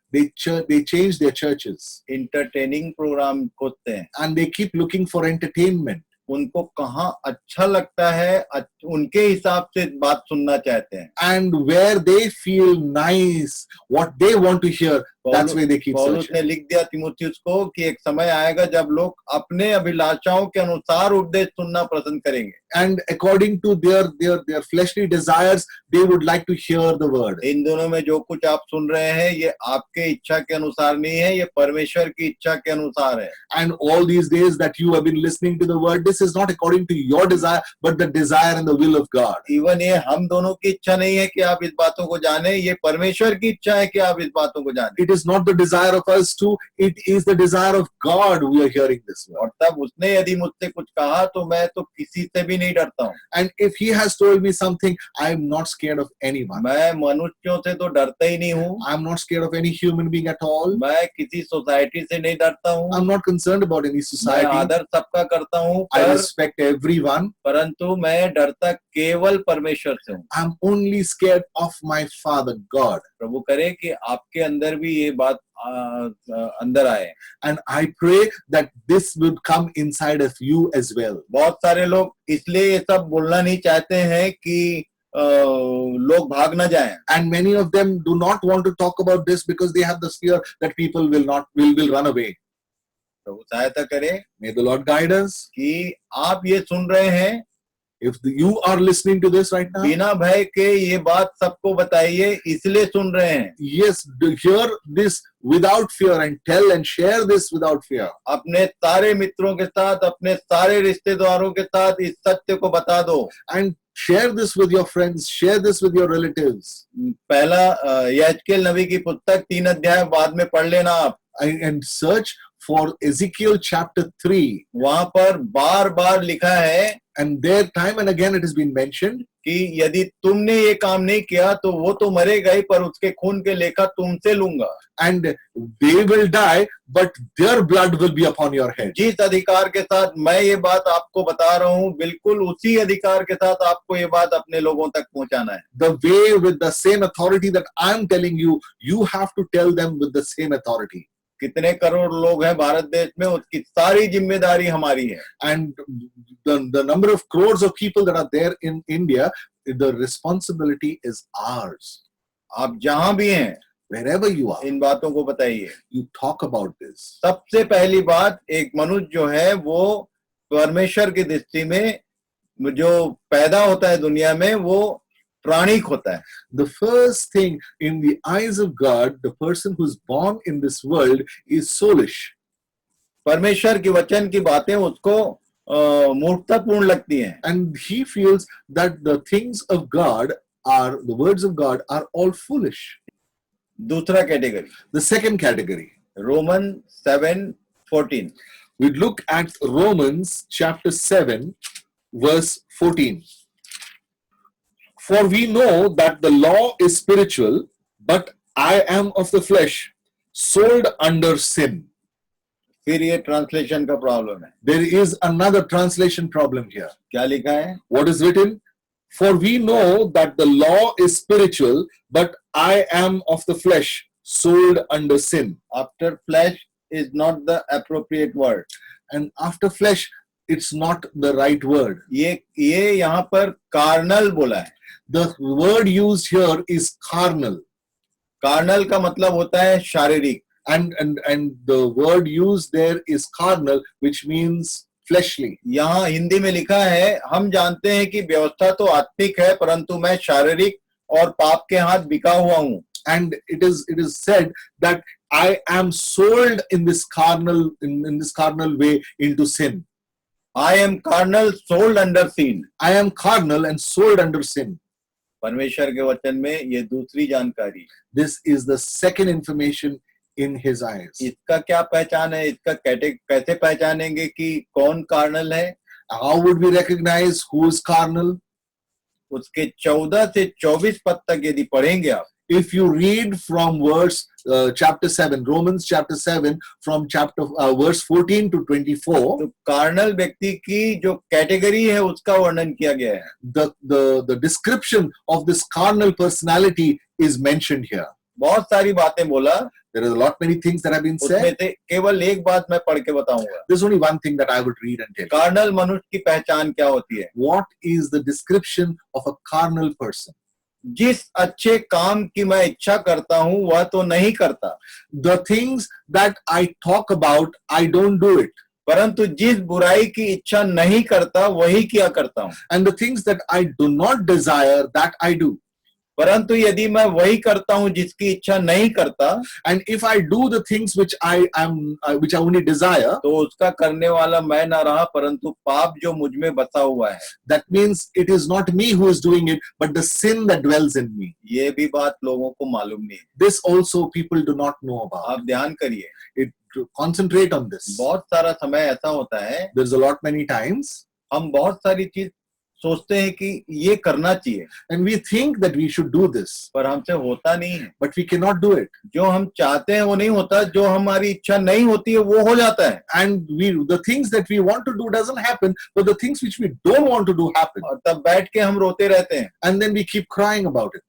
they change their churches entertaining program खोजते हैं. and they keep looking for entertainment. उनको कहाँ अच्छा लगता है उनके हिसाब से बात सुनना चाहते हैं. And where they feel nice, what they want to hear, that's where they keep पौलुस searching. ने लिख दिया तीमुथियुस को कि एक समय आएगा जब लोग अपने अभिलाषाओं के अनुसार उपदेश सुनना पसंद करेंगे. And according to their fleshly desires, they would like to hear the word. इन दोनों में जो कुछ आप सुन रहे हैं ये आपके इच्छा के अनुसार नहीं है, ये परमेश्वर की इच्छा के अनुसार है. And all these days that you have been listening to the word, this is not according to your desire, but the desire and the will of God. Even ये हम दोनों की इच्छा नहीं है कि आप इस बातों को जाने, ये परमेश्वर की इच्छा है कि आप इस बातों को जाने. It is not the desire of us too, it is the desire of God we are hearing this word. और तब उसने यदि मुझसे कुछ कहा तो मैं तो किसी से भी नहीं डरता हूँ। And if he has told me something, I am not scared of anyone. मैं मनुष्यों से तो डरता ही नहीं हूँ, I am not scared of any human being at all. मैं किसी सोसाइटी से नहीं डरता हूँ, I'm not concerned about any मैं society. आदर सबका करता हूँ, I respect everyone. परंतु मैं डरता केवल परमेश्वर से हूँ। I'm only scared of my Father God. प्रभु करे कि आपके अंदर भी ये बात अंदर आए। And I pray that this would come inside of you as well. बहुत सारे लोग इसलिए ये सब बोलना नहीं चाहते हैं कि लोग भाग ना जाएं। And many of them do not want to talk about this because they have this fear that people will run away. प्रभु सहायता करे May the Lord guide us. कि आप ये सुन रहे हैं, If you are listening to this right now, बिना भय के ये बात सबको बताइए, इसलिए सुन रहे हैं। yes, hear this without fear and tell and share this without fear. अपने सारे मित्रों के साथ, अपने सारे रिश्तेदारों के साथ इस सत्य को बता दो। And share this with your friends, share this with your relatives. पहला यहेजकेल नबी की पुस्तक 3 अध्याय बाद में पढ़ लेना आप। And search for Ezekiel chapter 3. वहां पर बार बार लिखा है And there time and again it has been mentioned कि यदि तुमने ये काम नहीं किया तो वो तो मरेगा ही, पर उसके खून के लेखा तुमसे लूंगा। and they will die, but their blood will be upon your head. जिस अधिकार के साथ मैं ये बात आपको बता रहा हूँ, बिल्कुल उसी अधिकार के साथ आपको ये बात अपने लोगों तक पहुंचाना है। The way with the same authority that I'm telling you, you have to tell them with the same authority. कितने करोड़ लोग हैं भारत देश में, उसकी सारी जिम्मेदारी हमारी है। And the number of crores of people that are there in India, the responsibility is ours. आप जहां भी हैं, Wherever you are, इन बातों को बताइए। you talk about this. सबसे पहली बात, एक मनुष्य जो है वो परमेश्वर की दृष्टि में जो पैदा होता है दुनिया में, वो प्राणिक होता है। The first thing in the eyes of God, the person who's born in this world is soulish. परमेश्वर के वचन की बातें उसको मूर्खतापूर्ण लगती हैं। And he feels that the things of God are, the words of God are all foolish. दूसरा category, The second category, Roman 7:14। we look at Romans chapter 7, verse 14. For we know that the law is spiritual, but I am of the flesh, sold under sin. फिर ये translation का problem है। There is another translation problem here. क्या लिखा है? What is written? For we know that the law is spiritual, but I am of the flesh, sold under sin. After flesh is not the appropriate word. And after flesh, it's not the right word. ये यहाँ पर carnal बोला है। The word used here is carnal. Carnal का मतलब होता है शारीरिक। And the word used there is carnal, which means fleshly. यहाँ हिंदी में लिखा है, हम जानते हैं कि व्यवस्था तो आत्मिक है, परंतु मैं शारीरिक और पाप के हाथ बिका हुआ हूँ। And it is said that I am sold in this carnal way into sin. I am carnal, sold under sin. I am carnal and sold under sin. परमेश्वर के वचन में ये दूसरी जानकारी। This is the second information in his eyes. इसका क्या पहचान है? इसका कैसे पहचानेंगे कि कौन कार्नल है? How would we recognize who is carnal? उसके 14 से 24 पद तक यदि पढ़ेंगे आप, If you read from verse chapter 7, Romans chapter 7, from verse 14 to 24, तो कार्नल व्यक्ति की जो कैटेगरी है उसका वर्णन किया गया है। the description of this carnal personality is mentioned here. बहुत सारी बातें बोला, There is a lot many things that have been उसमें said. से केवल एक बात मैं पढ़ के बताऊंगा। There's only one thing that I would read and tell you. Carnal मनुष्य की पहचान क्या होती है? What is the description of a carnal person? जिस अच्छे काम की मैं इच्छा करता हूं वह तो नहीं करता, The things that I talk about, I don't do it. परंतु जिस बुराई की इच्छा नहीं करता वही किया करता हूं। And the things that I do not desire, that I do. परंतु यदि मैं वही करता हूं जिसकी इच्छा नहीं करता, And if I do the things which I only desire, तो उसका करने वाला मैं ना रहा, परंतु पाप जो मुझ में बसा हुआ है। that means it is not me who is doing it, but the sin that dwells in me. ये भी बात लोगों को मालूम नहीं है। This also people do not know about. आप ध्यान करिए, Concentrate on this. बहुत सारा समय ऐसा होता है, There's a lot many times हम बहुत सारी चीज सोचते हैं कि ये करना चाहिए, and we think that we should do this, पर हमसे होता नहीं है। but we cannot do it. जो हम चाहते हैं वो नहीं होता, जो हमारी इच्छा नहीं होती है वो हो जाता है। And the things that we want to do doesn't happen, but the things which we don't want to do happen. और तब बैठ के हम रोते रहते हैं And then we keep crying about it.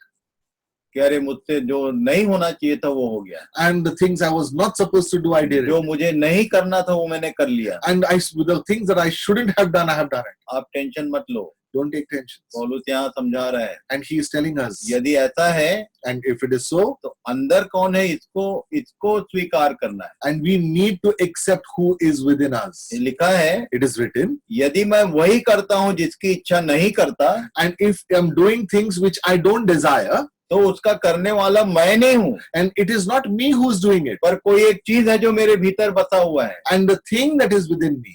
कि अरे मुझसे जो नहीं होना चाहिए था वो हो गया, And the things I was not supposed to do, I did जो it. मुझे नहीं करना था वो मैंने कर लिया। And the things that I shouldn't have done, I have done it. आप टेंशन मत लो, Don't take tensions. पौलुस यहाँ समझा रहा है, And he is telling us, यदि ऐसा है and if it is so, तो अंदर कौन है इसको स्वीकार करना है। and we need to accept who is within us. ये लिखा है, It is written, यदि मैं वही करता हूँ जिसकी इच्छा नहीं करता, and if I'm doing things which I don't desire, तो उसका करने वाला मैं नहीं हूँ, and it is not me who's doing it, पर कोई एक चीज है जो मेरे भीतर बसा हुआ है, and the thing that is within me,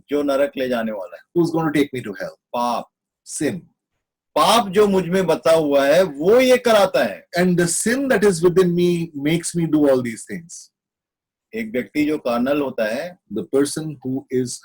जो नरक ले जाने वाला है। who's going to take me to hell? पाप Sin. पाप जो मुझ में बसा हुआ है वो ये कराता है। And the sin that is within me makes me do all these things. एक व्यक्ति जो कार्नल होता है, The person who is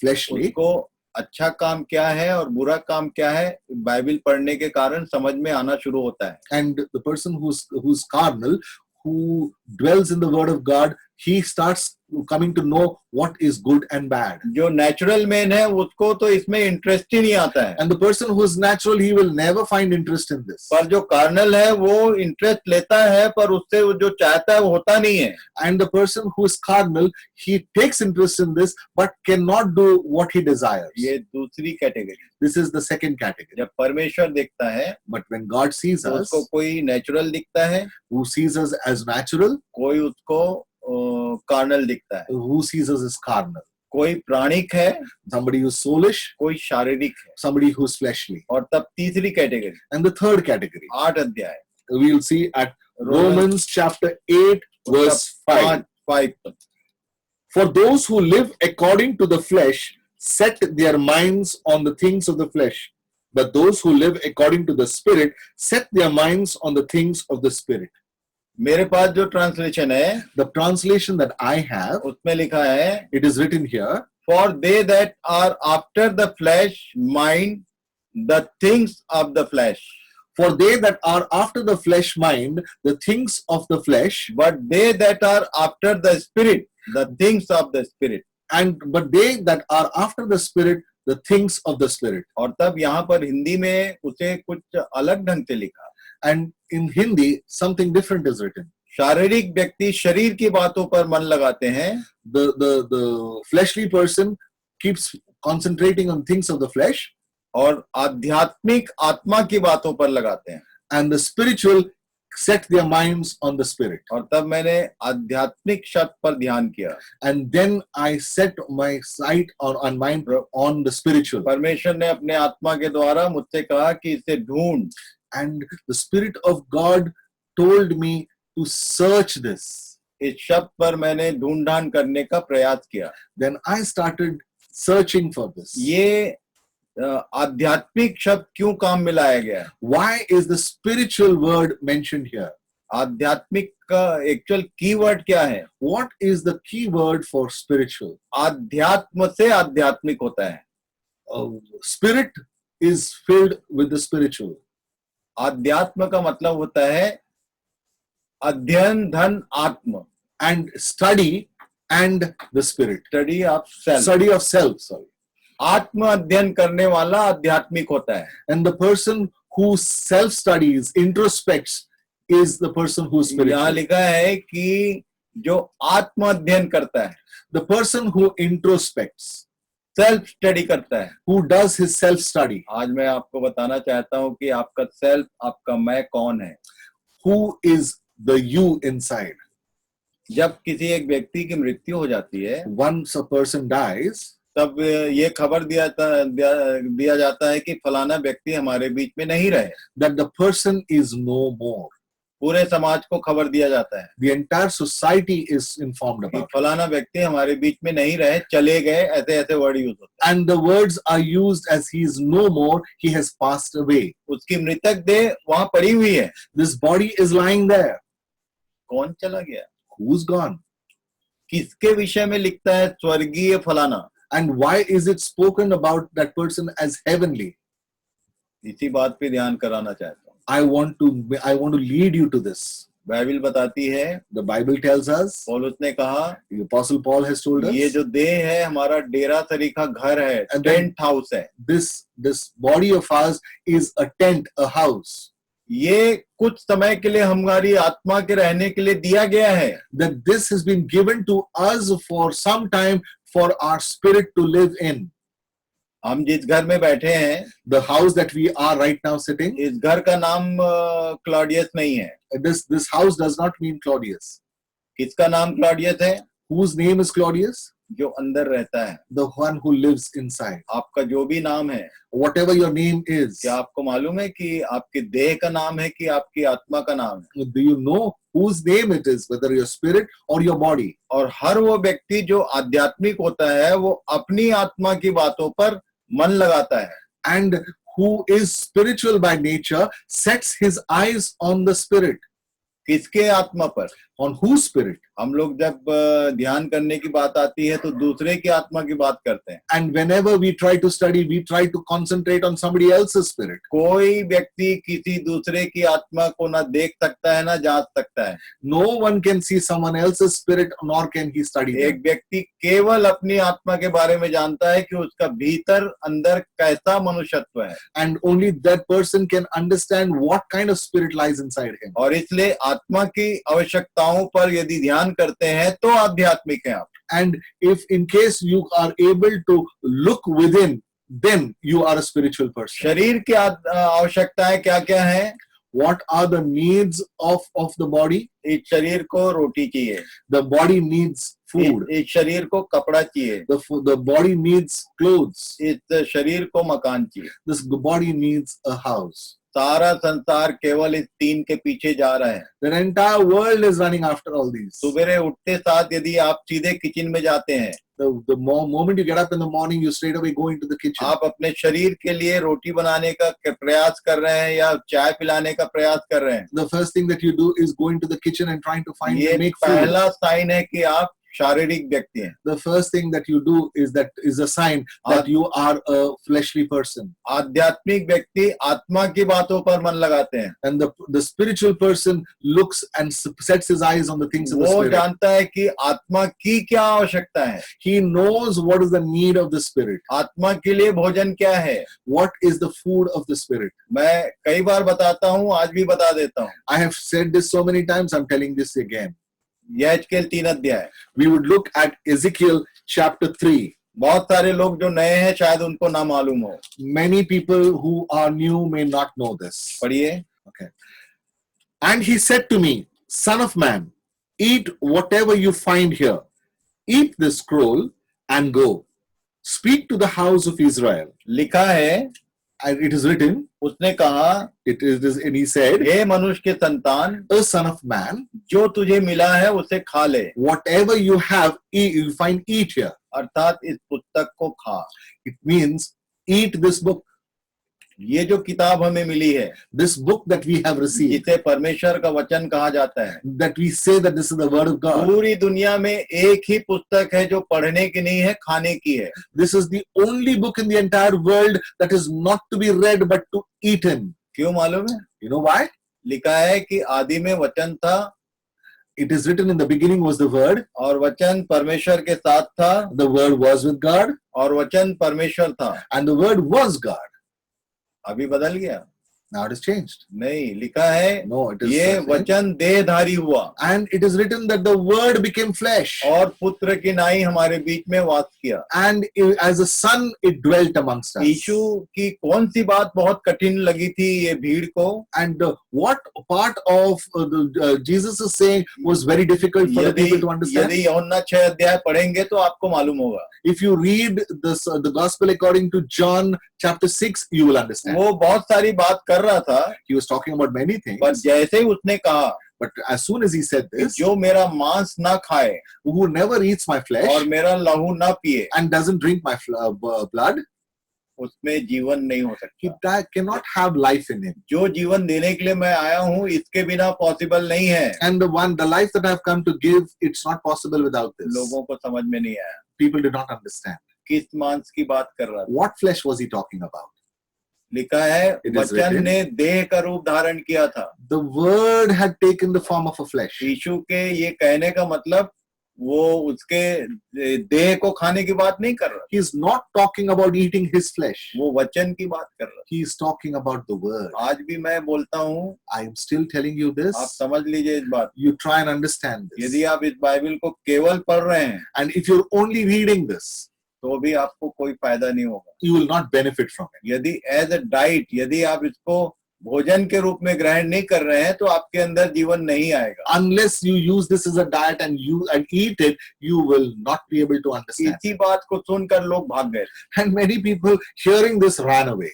fleshly, उसको अच्छा काम क्या है और बुरा काम क्या है बाइबल पढ़ने के कारण समझ में आना शुरू होता है। and the person who's carnal, who dwells in the word of God, he starts coming to know what is good and bad. जो नेचुरल मैन है उसको तो इसमें इंटरेस्ट ही नहीं आता है, And the person who is natural, he will never find interest in this. पर जो कार्नल है वो इंटरेस्ट लेता है, पर उससे वो जो चाहता है वो होता नहीं है। And the person who is carnal, he takes interest in this, but cannot do what he desires. ये दूसरी category. This is the second category. जब परमेश्वर देखता है But when God sees तो us, उसको कोई नेचुरल दिखता है, who sees us as natural, कोई उसको कार्नल दिखता है, who sees us as carnal, कोई प्राणिक है, somebody who's soulish, कोई शारीरिक है, somebody who's fleshly. और तब तीसरी category And the third category, 8 अध्याय we'll see at Romans chapter 8, verse 5. 5 For those who live according to the flesh set their minds on the things of the flesh, but those who live according to the Spirit set their minds on the things of the Spirit. मेरे पास जो translation है The translation that I have, उसमें लिखा है, it is written here, for they that are after the flesh mind the things of the flesh, for they that are after the flesh mind the things of the flesh, but they that are after the spirit the things of the spirit. but they that are after the Spirit the things of the Spirit. और तब यहाँ पर हिंदी में उसे कुछ अलग ढंग से लिखा। And in Hindi, something different is written. शारीरिक व्यक्ति शरीर की बातों पर मन लगाते हैं, The fleshly person keeps concentrating on things of the flesh, और आध्यात्मिक आत्मा की बातों पर लगाते हैं। and the spiritual set their minds on the Spirit. और तब मैंने आध्यात्मिक शब्द पर ध्यान किया। And then I set my sight on mind on the spiritual. परमेश्वर ने अपने आत्मा के द्वारा मुझसे कहा कि इसे ढूंढ। And the Spirit of God told me to search this. इस शब्द पर मैंने ढूंढान करने का प्रयास किया। Then I started searching for this. ये आध्यात्मिक शब्द क्यों काम में लाया गया? Why is the spiritual word mentioned here? आध्यात्मिक का एक्चुअल कीवर्ड क्या है? What is the key word for spiritual? आध्यात्म से आध्यात्मिक होता है। Spirit is filled with the spiritual. आध्यात्म का मतलब होता है अध्ययन धन आत्म, And study and the Spirit. Study of self. Study of self, sorry. आत्म अध्ययन करने वाला आध्यात्मिक होता है। And the person who self-studies, introspects, is the person who is यहाँ spiritual. लिखा है कि जो आत्म अध्ययन करता है, The person who introspects, self study करता है। who does his self-study, आज मैं आपको बताना चाहता हूँ कि आपका सेल्फ, आपका मैं कौन है। who is the you inside. जब किसी एक व्यक्ति की मृत्यु हो जाती है, Once a person dies, तब ये खबर दिया जाता है कि फलाना व्यक्ति हमारे बीच में नहीं रहे। that the person is no more. पूरे समाज को खबर दिया जाता है The entire society is informed कि about it. फलाना व्यक्ति हमारे बीच में नहीं रहे, चले गए, ऐसे ऐसे वर्ड यूज होते हैं। And the words are used as he is no more, he has passed away. उसकी मृतक देह वहां पड़ी हुई है। This body is lying there. कौन चला गया? Who's gone? किसके विषय में लिखता है स्वर्गीय फलाना? And why is it spoken about that person as heavenly? इसी बात पे ध्यान कराना चाहता हूँ। I want to lead you to this. Bible बताती है, The Bible tells us, पौलुस ने कहा, the Apostle Paul has told us, ये जो देह है हमारा डेरा तरीका घर है, And then- टेंट हाउस है। this body of ours is a tent, a house. ये कुछ समय के लिए हमारी आत्मा के रहने के लिए दिया गया है। That this has been given to us for some time for our spirit to live in. हम जिस घर में बैठे हैं, The house that we are right now sitting, इस घर का नाम क्लॉडियस नहीं है। this house does not mean Claudius. किसका नाम क्लॉडियस है? Whose name is Claudius? जो अंदर रहता है। The one who lives inside. आपका जो भी नाम है, Whatever your name is, क्या आपको मालूम है कि आपके देह का नाम है कि आपकी आत्मा का नाम है? do you know whose name it is, whether your spirit or your body? और हर वो व्यक्ति जो आध्यात्मिक होता है वो अपनी आत्मा की बातों पर मन लगाता है। And who is spiritual by nature sets his eyes on the spirit. किसके आत्मा पर? On whose spirit? हम लोग जब ध्यान करने की बात आती है तो दूसरे की आत्मा की बात करते हैं। And whenever we try to study, we try to concentrate on somebody else's spirit. कोई व्यक्ति किसी दूसरे की आत्मा को ना देख सकता है ना जांच सकता है। No one can see someone else's spirit, nor can he study एक them. व्यक्ति केवल अपनी आत्मा के बारे में जानता है कि उसका भीतर अंदर कैसा मनुष्यत्व है, And only that person can understand what kind of spirit lies inside him. और इसलिए आत्मा की आवश्यकताओं पर यदि ध्यान करते हैं तो आध्यात्मिक हैं आप। And if in case you are able to look within, then you are a spiritual person. शरीर की आवश्यकताएं क्या क्या हैं? What are the needs of the body? इस शरीर को रोटी चाहिए, The body needs food. इस शरीर को कपड़ा चाहिए, The body needs clothes. इस शरीर को मकान चाहिए। This body needs a house. सारा संसार केवल इस तीन के पीछे जा रहा है। The entire world is running after all these. सुबह उठते साथ यदि आप सीधे किचन में जाते हैं, The moment you get up in the morning, you straight away go into the kitchen. आप अपने शरीर के लिए रोटी बनाने का प्रयास कर रहे हैं या चाय पिलाने का प्रयास कर रहे हैं। The first thing that you do is go into the kitchen and trying to ये make food. पहला साइन है कि आप शारीरिक व्यक्ति हैं। The first thing that you do is a sign that you are a fleshly person. आध्यात्मिक व्यक्ति आत्मा की बातों पर मन लगाते हैं। And the spiritual person looks and sets his eyes on the things of the वो spirit. जानता है कि आत्मा की क्या आवश्यकता है, He knows what is the need of the spirit. आत्मा के लिए भोजन क्या है। What is the food of the spirit? मैं कई बार बताता हूँ, आज भी बता देता हूँ। I have said this so many times, I'm telling this again. यहेजकेल 3 अध्याय। We would look at Ezekiel chapter 3. बहुत सारे लोग जो नए हैं शायद उनको ना मालूम हो। Many people who are new may not know this. पढ़िए। Okay. And he said to me, Son of man, eat whatever you find here. Eat this scroll and go. Speak to the house of Israel. लिखा है, And it is written, उसने कहा, and he said, हे मनुष्य के संतान, O son of man, जो तुझे मिला है उसे खा ले, whatever you have, you find, eat here. अर्थात इस पुस्तक को खा। It means eat this book. ये जो किताब हमें मिली है, This book that we have received, जिसे परमेश्वर का वचन कहा जाता है, that we say that this is the word of God. पूरी दुनिया में एक ही पुस्तक है जो पढ़ने की नहीं है, खाने की है। This is the only book in the entire world that is not to be read but to eat in. क्यों मालूम है? You know why? लिखा है कि आदि में वचन था, It is written in the beginning was the word. और वचन परमेश्वर के साथ था, The word was with God, और वचन परमेश्वर था। and the word was God. अभी बदल गया? Now it is changed. नहीं, लिखा है No, it is ये same. वचन देहधारी हुआ And it is written that the word became flesh, और पुत्र की नाई हमारे बीच में वास किया। and as a son it dwelt amongst us. यीशु की कौन सी बात बहुत कठिन लगी थी ये भीड़ को? And what part of Jesus is saying was very difficult for the people to understand. यदि यूहन्ना 6 अध्याय पढ़ेंगे तो आपको मालूम होगा। If you read this, the gospel according to John chapter 6, you will understand. वो बहुत सारी बात कर रहा था, He was talking about many things, पर जैसे ही उसने कहा but as soon as he said कि this, जो मेरा मांस ना खाए who never eats my और flesh मेरा लहू ना पिए, and doesn't drink my blood, उसमें जीवन नहीं हो he सकता। cannot have life in him. जो जीवन देने के लिए मैं आया हूँ इसके बिना पॉसिबल नहीं है। And the life that I have come to give, it's not possible without this. लोगों को समझ में नहीं आया People did not understand. किस मांस की बात कर रहा था। What flesh was he talking about? लिखा है It is वचन written. ने देह का रूप धारण किया था। The word had taken the form of a flesh. यीशु के ये कहने का मतलब वो उसके देह को खाने की बात नहीं कर रहा, He is not talking about eating his flesh. वो वचन की बात कर रहा। He is talking about the word. आज भी मैं बोलता हूँ, I am still telling you आप this. समझ लीजिए इस बात। You try and understand this. यदि आप इस बाइबल को केवल पढ़ रहे हैं And if you're only reading this, तो भी आपको कोई फायदा नहीं होगा। you will not benefit from it. यदि एज अ डाइट, यदि आप इसको भोजन के रूप में ग्रहण नहीं कर रहे हैं तो आपके अंदर जीवन नहीं आएगा। Unless you use this as a diet and eat it, you will not be able to understand. इसी बात को सुनकर लोग भाग गए। And many people hearing this ran away.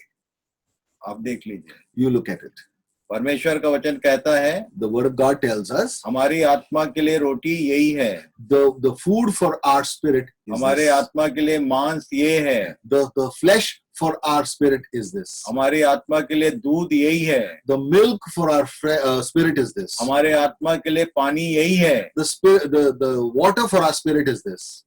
आप देख लीजिए, You look at it. परमेश्वर का वचन कहता है The word of God tells us हमारी आत्मा के लिए रोटी यही है, the food for our spirit is हमारे this. आत्मा के लिए मांस ये है, The flesh for our spirit is this. हमारी आत्मा के लिए दूध यही है, The milk for our spirit is this. हमारे आत्मा के लिए पानी यही है। The water for our spirit is this.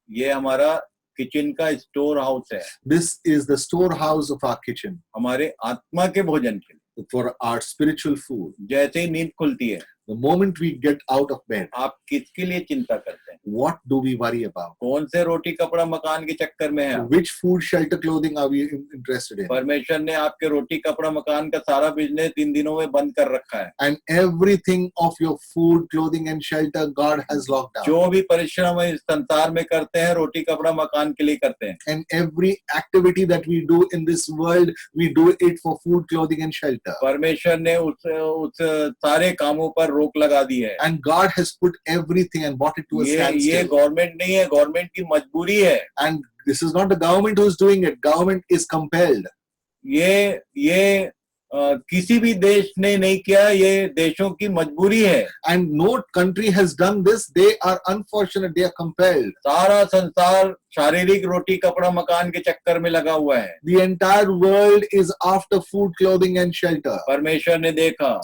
ये हमारा किचन का स्टोर हाउस है, This is the storehouse of our kitchen हमारे आत्मा के भोजन के लिए। for our spiritual food. जैसे ही नींद खुलती है, The moment we get out of bed, आप किसके लिए चिंता करते हैं? what do we worry about? कौन से रोटी कपड़ा मकान के चक्कर में है आप? Which food, shelter, clothing are we interested in? परमेश्वर ने आपके रोटी कपड़ा मकान का सारा बिजनेस 3 दिनों में बंद कर रखा है। And everything of your food, clothing, and shelter, God has locked down. जो भी परिश्रम इस संसार में करते हैं रोटी कपड़ा मकान के लिए करते हैं। And every activity that we do in this world, we do it for food, clothing, and shelter. परमेश्वर ने उस सारे कामों पर रोक लगा दी है। And God has put everything and brought it to a ये standstill. गवर्नमेंट नहीं है, गवर्नमेंट की मजबूरी है। And this is not the government who is doing it. Government is compelled. ये किसी भी देश ने नहीं किया, ये देशों की मजबूरी है। And no country has done this. They are unfortunate. They are compelled. सारा संसार शारीरिक रोटी कपड़ा मकान के चक्कर में लगा हुआ है। The entire world is after food, clothing, and shelter. परमेश्वर ने देखा,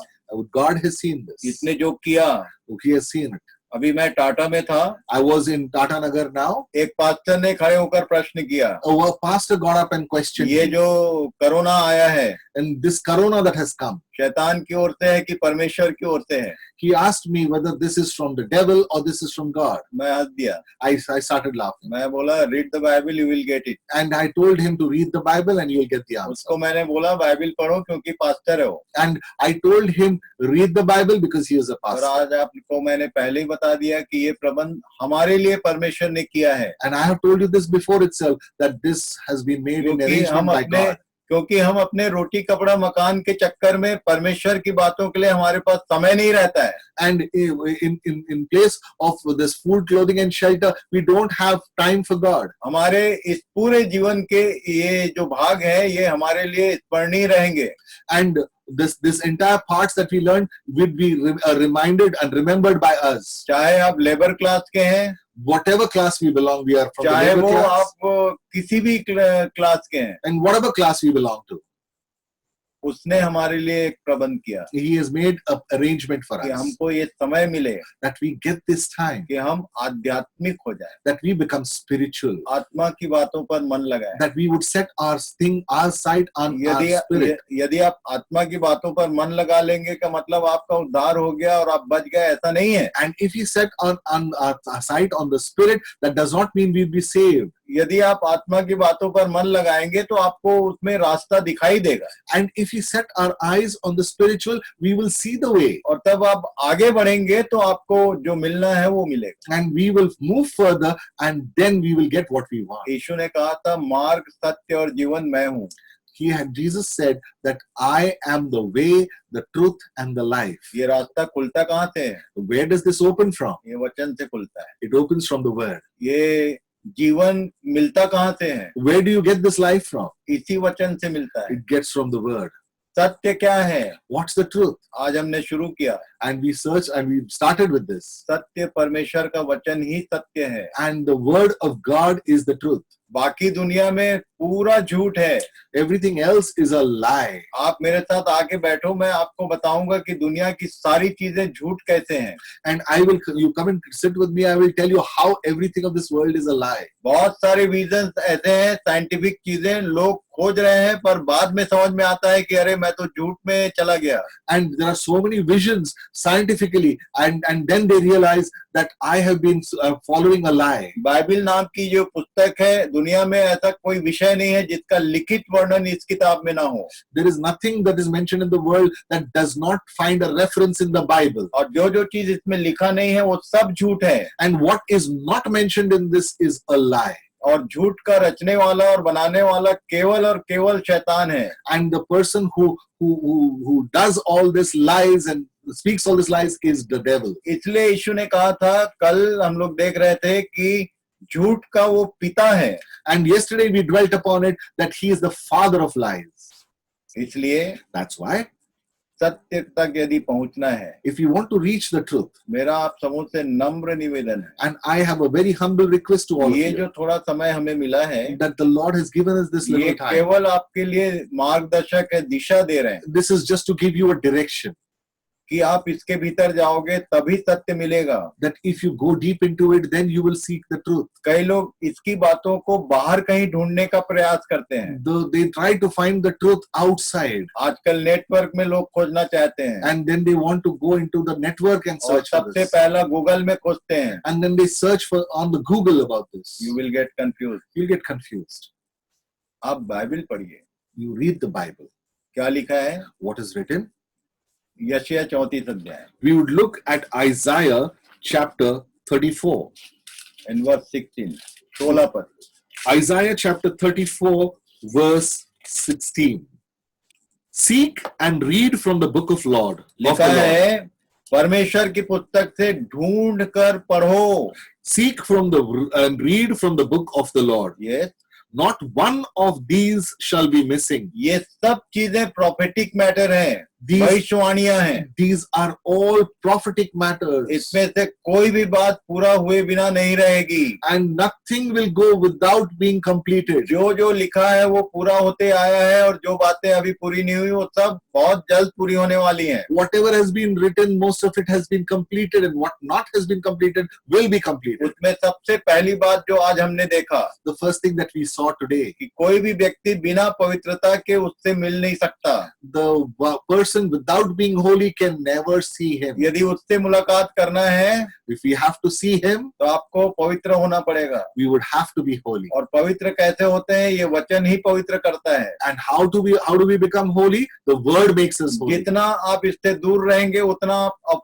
God has seen this. इसने जो किया। He has seen it. अभी मैं टाटा में था, I was in Tata Nagar now. एक पास्टर ने खड़े होकर प्रश्न किया, A pastor got up and questioned ये me. जो कोरोना आया है And this corona that has come, शैतान की ओर से है कि परमेश्वर की ओर से है? he asked me whether this is from the devil or this is from God. मैं हंस दिया। I started laughing. मैं बोला read the Bible, you will get it. And I told him to read the Bible and you will get the answer. उसको मैंने बोला Bible पढ़ो क्योंकि पास्टर है वो। And I told him, read the Bible because he is a और pastor. आज आपको मैंने पहले ही बता दिया कि ये प्रबंध हमारे लिए परमेश्वर ने किया है। And I have told you this before itself, that this has been made in arrangement by God. क्योंकि हम अपने रोटी कपड़ा मकान के चक्कर में परमेश्वर की बातों के लिए हमारे पास समय नहीं रहता है। And in place of this food, clothing, and shelter, we don't have time for God. हमारे इस पूरे जीवन के ये जो भाग है ये हमारे लिए स्मरणीय रहेंगे। And this entire parts that we learned will be reminded and remembered by us. चाहे आप लेबर क्लास के हैं, Whatever class we belong, we are from the चाहे labor वो class. आप किसी भी क्लास के हैं, And whatever class we belong to, उसने हमारे लिए एक प्रबंध किया He has made an arrangement for कि us. हमको ये समय मिले That we get this time, कि हम आध्यात्मिक हो जाए, that we become spiritual, आत्मा की बातों पर मन लगाए। that we would set our sight on our spirit. यदि आप आत्मा की बातों पर मन लगा लेंगे का मतलब आपका उद्धार हो गया और आप बच गए, ऐसा नहीं है। And if we set on our sight on the spirit, that does not mean we'll be saved. यदि आप आत्मा की बातों पर मन लगाएंगे तो आपको उसमें रास्ता दिखाई देगा। And if we set our eyes on the spiritual, we will see the way. और तब आप आगे बढ़ेंगे तो आपको जो मिलना है वो मिलेगा। And we will move further, and then we will get what we want. यीशु ने कहा था मार्ग सत्य और जीवन मैं हूँ। Jesus said that I am the way, the truth, and the life. ये रास्ता खुलता कहाँ से है? Where does this open from? ये वचन से खुलता है। It opens from the word. ये जीवन मिलता कहाँ से है? Where do you get this life from? इसी वचन से मिलता है। It gets from the word. सत्य क्या है? What's the truth? आज हमने शुरू किया। And we searched and we started with this. सत्य परमेश्वर का वचन ही सत्य है। And the word of God is the truth. बाकी दुनिया में पूरा झूठ है। Everything else is a lie. आप मेरे साथ आके बैठो, मैं आपको बताऊंगा कि दुनिया की सारी चीजें झूठ कैसे हैं। And you come and sit with me, I will tell you how everything of this world is a lie. बहुत सारे रीजंस ऐसे हैं, साइंटिफिक चीजें लोग खोज रहे हैं, पर बाद में समझ में आता है कि अरे मैं तो झूठ में चला गया। And there are so many visions scientifically, and then they realize that I have been following a lie. Bible नाम की जो पुस्तक है, दुनिया में ऐसा कोई विषय नहीं है जिसका लिखित वर्णन इस किताब में ना हो। There is nothing that is mentioned in the world that does not find a reference in the Bible. और जो चीज इसमें लिखा नहीं है वो सब झूठ है। And what is not mentioned in this is a lie. और झूठ का रचने वाला और बनाने वाला केवल और केवल शैतान है। And the person who does all this lies and speaks all these lies is the devil. इसलिए यीशु ने कहा था, कल हम लोग देख रहे थे कि झूठ का वो पिता है। And yesterday we dwelt upon it that he is the father of lies. इसलिए That's why सत्य तक यदि पहुंचना है, if you want to reach the truth, मेरा आप समूह से नम्र निवेदन है, and I have a very humble request to all of ये you, जो थोड़ा समय हमें मिला है, that the Lord has given us this ये little time. केवल आपके लिए मार्गदर्शक है, दिशा दे रहे हैं This is just to give you a direction कि आप इसके भीतर जाओगे तभी सत्य मिलेगा। that if you go deep into it, then you will seek the truth. कई लोग इसकी बातों को बाहर कहीं ढूंढने का प्रयास करते हैं। They try to find the truth outside, आजकल नेटवर्क में लोग खोजना चाहते हैं, and then they want to go into the network and और search for सबसे this. पहला गूगल में खोजते हैं। And then they search for on the Google about this. You will get confused. You'll get confused. आप Bible पढ़िए, You read the Bible. क्या लिखा है। What is written? यशायाह 34 अध्याय We would look at Isaiah chapter 34. in verse 16, 16 पद। Isaiah chapter 34 verse 16. Seek and read from the book of Lord. Of लिखा the Lord. है, परमेश्वर की पुस्तक से ढूंढ कर पढ़ो। Seek from and read from the book of the Lord. ये Not one of these shall be missing. ये सब चीजें प्रोफेटिक मैटर हैं, These, भविष्यवाणियां हैं। these are all prophetic matters. इसमें से कोई भी बात पूरा हुए बिना नहीं रहेगी। And nothing will go without being completed. जो लिखा है वो पूरा होते आया है, और जो बातें अभी पूरी नहीं हुई वो सब बहुत जल्द पूरी होने वाली हैं। Whatever has been written, most of it has been completed, and what not has been completed will be completed. उसमें सबसे पहली बात जो आज हमने देखा, The first thing that we saw today, कि कोई भी व्यक्ति बिना पवित्रता के उससे मिल नहीं सकता। the person without being holy can never see him. यदि उससे मुलाकात करना है If we have to see him, तो आपको पवित्र होना पड़ेगा। we would have to be holy. और पवित्र कैसे होते हैं, ये वचन ही पवित्र करता है। And how do we become holy? The word makes us holy. जितना आप इससे दूर रहेंगे उतना आप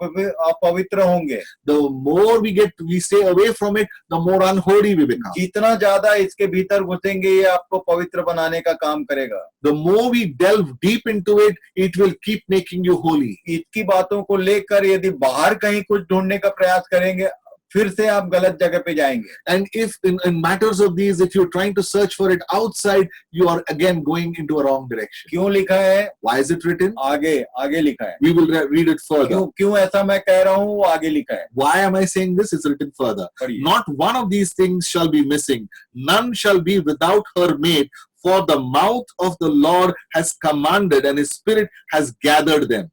अपवित्र होंगे। The more we stay away from it, the more unholy we become. जितना ज्यादा इसके भीतर घुसेंगे, ये आपको पवित्र बनाने का काम करेगा। The more we delve deep into it, it will keep making you holy. इसकी बातों को लेकर यदि बाहर कहीं कुछ ढूंढने का प्रयास करेंगे, फिर से आप गलत जगह पे जाएंगे। And if in matters of these, if you're trying to search for it outside, you are again going into a wrong direction. क्यों लिखा है? Why is it written? आगे लिखा है। We will read it further. क्यों ऐसा मैं कह रहा हूँ, वो आगे लिखा है। Why am I saying this? It's written further. पढ़िए। Not one of these things shall be missing. None shall be without her mate. For the mouth of the Lord has commanded, and his spirit has gathered them.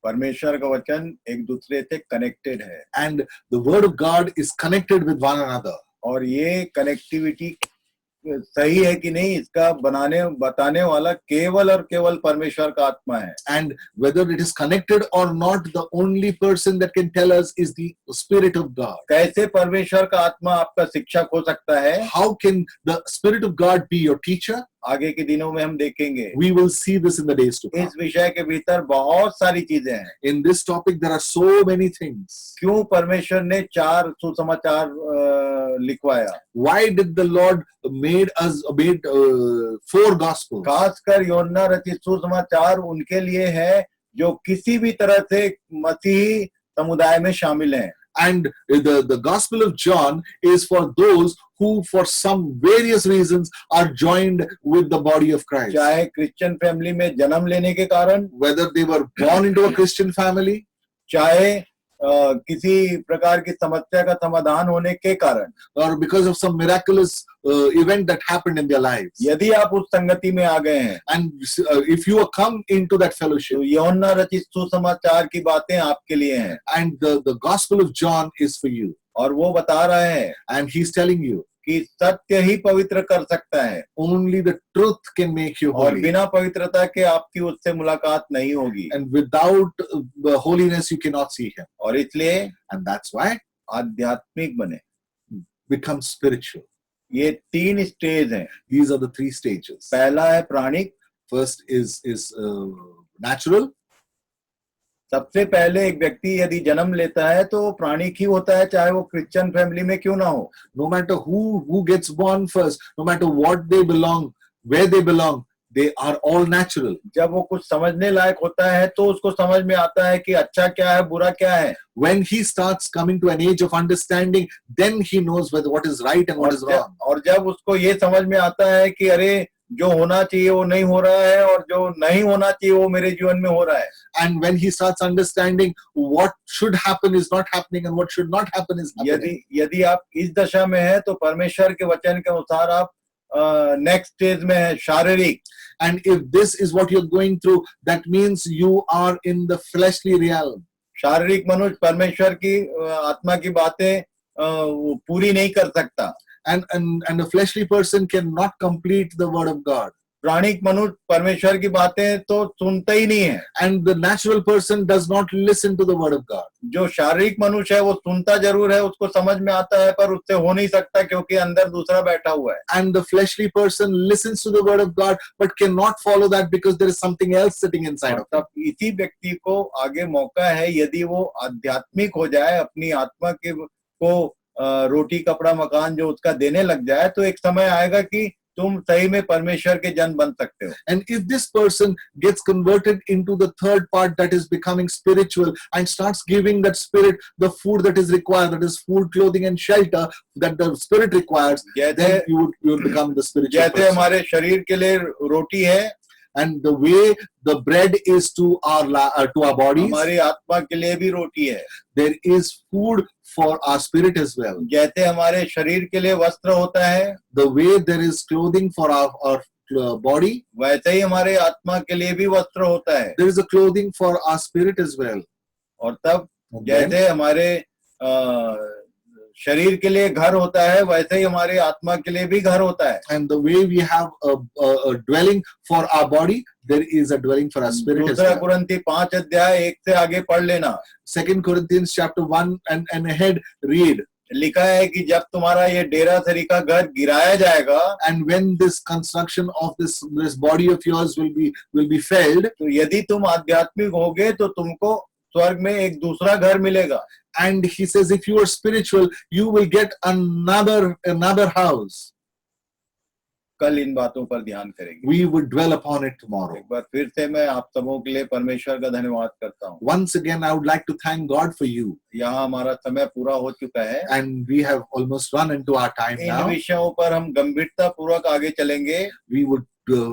परमेश्वर का वचन एक दूसरे से connected है, And the word of God is connected with one another. और ये connectivity सही है कि नहीं, इसका बताने वाला केवल और केवल परमेश्वर का आत्मा है। And whether it is connected or not, the only person that can tell us is the Spirit of God. कैसे परमेश्वर का आत्मा आपका शिक्षक हो सकता है? How can the Spirit of God be your teacher? आगे के दिनों में हम देखेंगे। We will see this in the days to come. इस विषय के भीतर बहुत सारी चीजें हैं। In this topic, there are so many things. क्यों परमेश्वर ने 4 सुसमाचार लिखवाया? Why did the Lord made 4 gospels? खासकर यूहन्ना रचित सुसमाचार उनके लिए है जो किसी भी तरह से मसीही समुदाय में शामिल हैं। And the Gospel of John is for those who, for some various reasons, are joined with the body of Christ. चाहे क्रिश्चियन फैमिली में जन्म लेने के कारण, Whether they were born into a Christian family, चाहे किसी प्रकार की समस्या का समाधान होने के कारण, or because of some miraculous event that happened in their lives. यदि आप उस संगति में आ गए हैं, And if you come into that fellowship, तो यूहन्ना रचित सुसमाचार की बातें आपके लिए हैं, and the Gospel of John is for you, और वो बता रहे हैं and he's telling you कि सत्य ही पवित्र कर सकता है, only the truth can make you और holy, बिना पवित्रता के आपकी उससे मुलाकात नहीं होगी, and without the holiness you cannot see him. और इसलिए And that's why आध्यात्मिक बने। become spiritual. ये 3 स्टेज हैं। These are the 3 stages. पहला है प्राणिक। First is natural. सबसे पहले एक व्यक्ति यदि जन्म लेता है तो प्राणिक ही होता है, चाहे वो क्रिश्चियन फैमिली में क्यों ना हो। No matter who gets born first, no matter what they belong, where they belong, they are all natural. जब वो कुछ समझने लायक होता है तो उसको समझ में आता है कि अच्छा क्या है, बुरा क्या है। When he starts coming to an age of understanding, then he knows what is right and what is wrong. और जब उसको ये समझ में आता है कि अरे जो होना चाहिए वो नहीं हो रहा है और जो नहीं होना चाहिए वो मेरे जीवन में हो रहा है। And when he starts understanding what should happen is not happening and what should not happen is happening. यदि आप इस दशा में हैं तो परमेश्वर के वचन के अनुसार आप नेक्स्ट स्टेज में है, शारीरिक। And if this is what you're going through, that means you are in the fleshly realm. शारीरिक मनुष्य परमेश्वर की आत्मा की बातें पूरी नहीं कर सकता। And a fleshly person cannot complete the word of God. प्राणिक मनुष्य परमेश्वर की बातें तो सुनता ही नहीं है। And the natural person does not listen to the word of God. जो शारीरिक मनुष्य है वो सुनता जरूर है, उसको समझ में आता है, पर उससे हो नहीं सकता क्योंकि अंदर दूसरा बैठा हुआ है। And the fleshly person listens to the word of God but cannot follow that because there is something else sitting inside of him. तब इसी व्यक्ति को आगे मौका है, यदि वो आध्यात्मिक हो जाए, अपनी आत्मा के को रोटी कपड़ा मकान जो उसका देने लग जाए, तो एक समय आएगा कि तुम सही में परमेश्वर के जन बन सकते हो। And if this person gets converted into the third part, that is becoming spiritual, and starts giving that spirit the food that is required, that is food, clothing and shelter that the spirit requires, then you will become the spiritual जैसे person. हमारे शरीर के लिए रोटी है, And the way the bread is to our bodies, हमारी आत्मा के लिए भी रोटी है। there is food for our spirit as well. जैसे हमारे शरीर के लिए वस्त्र होता है, The way there is clothing for our body, वैसे ही हमारे आत्मा के लिए भी वस्त्र होता है। there is a clothing for our spirit as well. और तब And then, जैसे हमारे शरीर के लिए घर होता है, वैसे ही हमारे आत्मा के लिए भी घर होता है। and the way we have a dwelling for our body, there is a dwelling for our spirit as दूसरा well. कुरिन्थी 5 अध्याय 1 से आगे पढ़ लेना। 2 Corinthians chapter 1 and ahead, read. लिखा है कि जब तुम्हारा ये डेरा सरी का घर गिराया जाएगा, And when this construction of this body of yours will be felled, तो यदि तुम आध्यात्मिक होगे तो तुमको स्वर्ग में एक दूसरा घर मिलेगा। and he says, if you are spiritual, you will get another house. कल इन बातों पर ध्यान करेंगे। We will dwell upon it tomorrow. एक बार फिर से मैं आप सबों के लिए परमेश्वर का धन्यवाद करता हूँ। Once again, I would like to thank God for you. यहाँ हमारा समय पूरा हो चुका है। And we have almost run into our time in now. विषयों पर हम गंभीरता पूर्वक आगे चलेंगे We would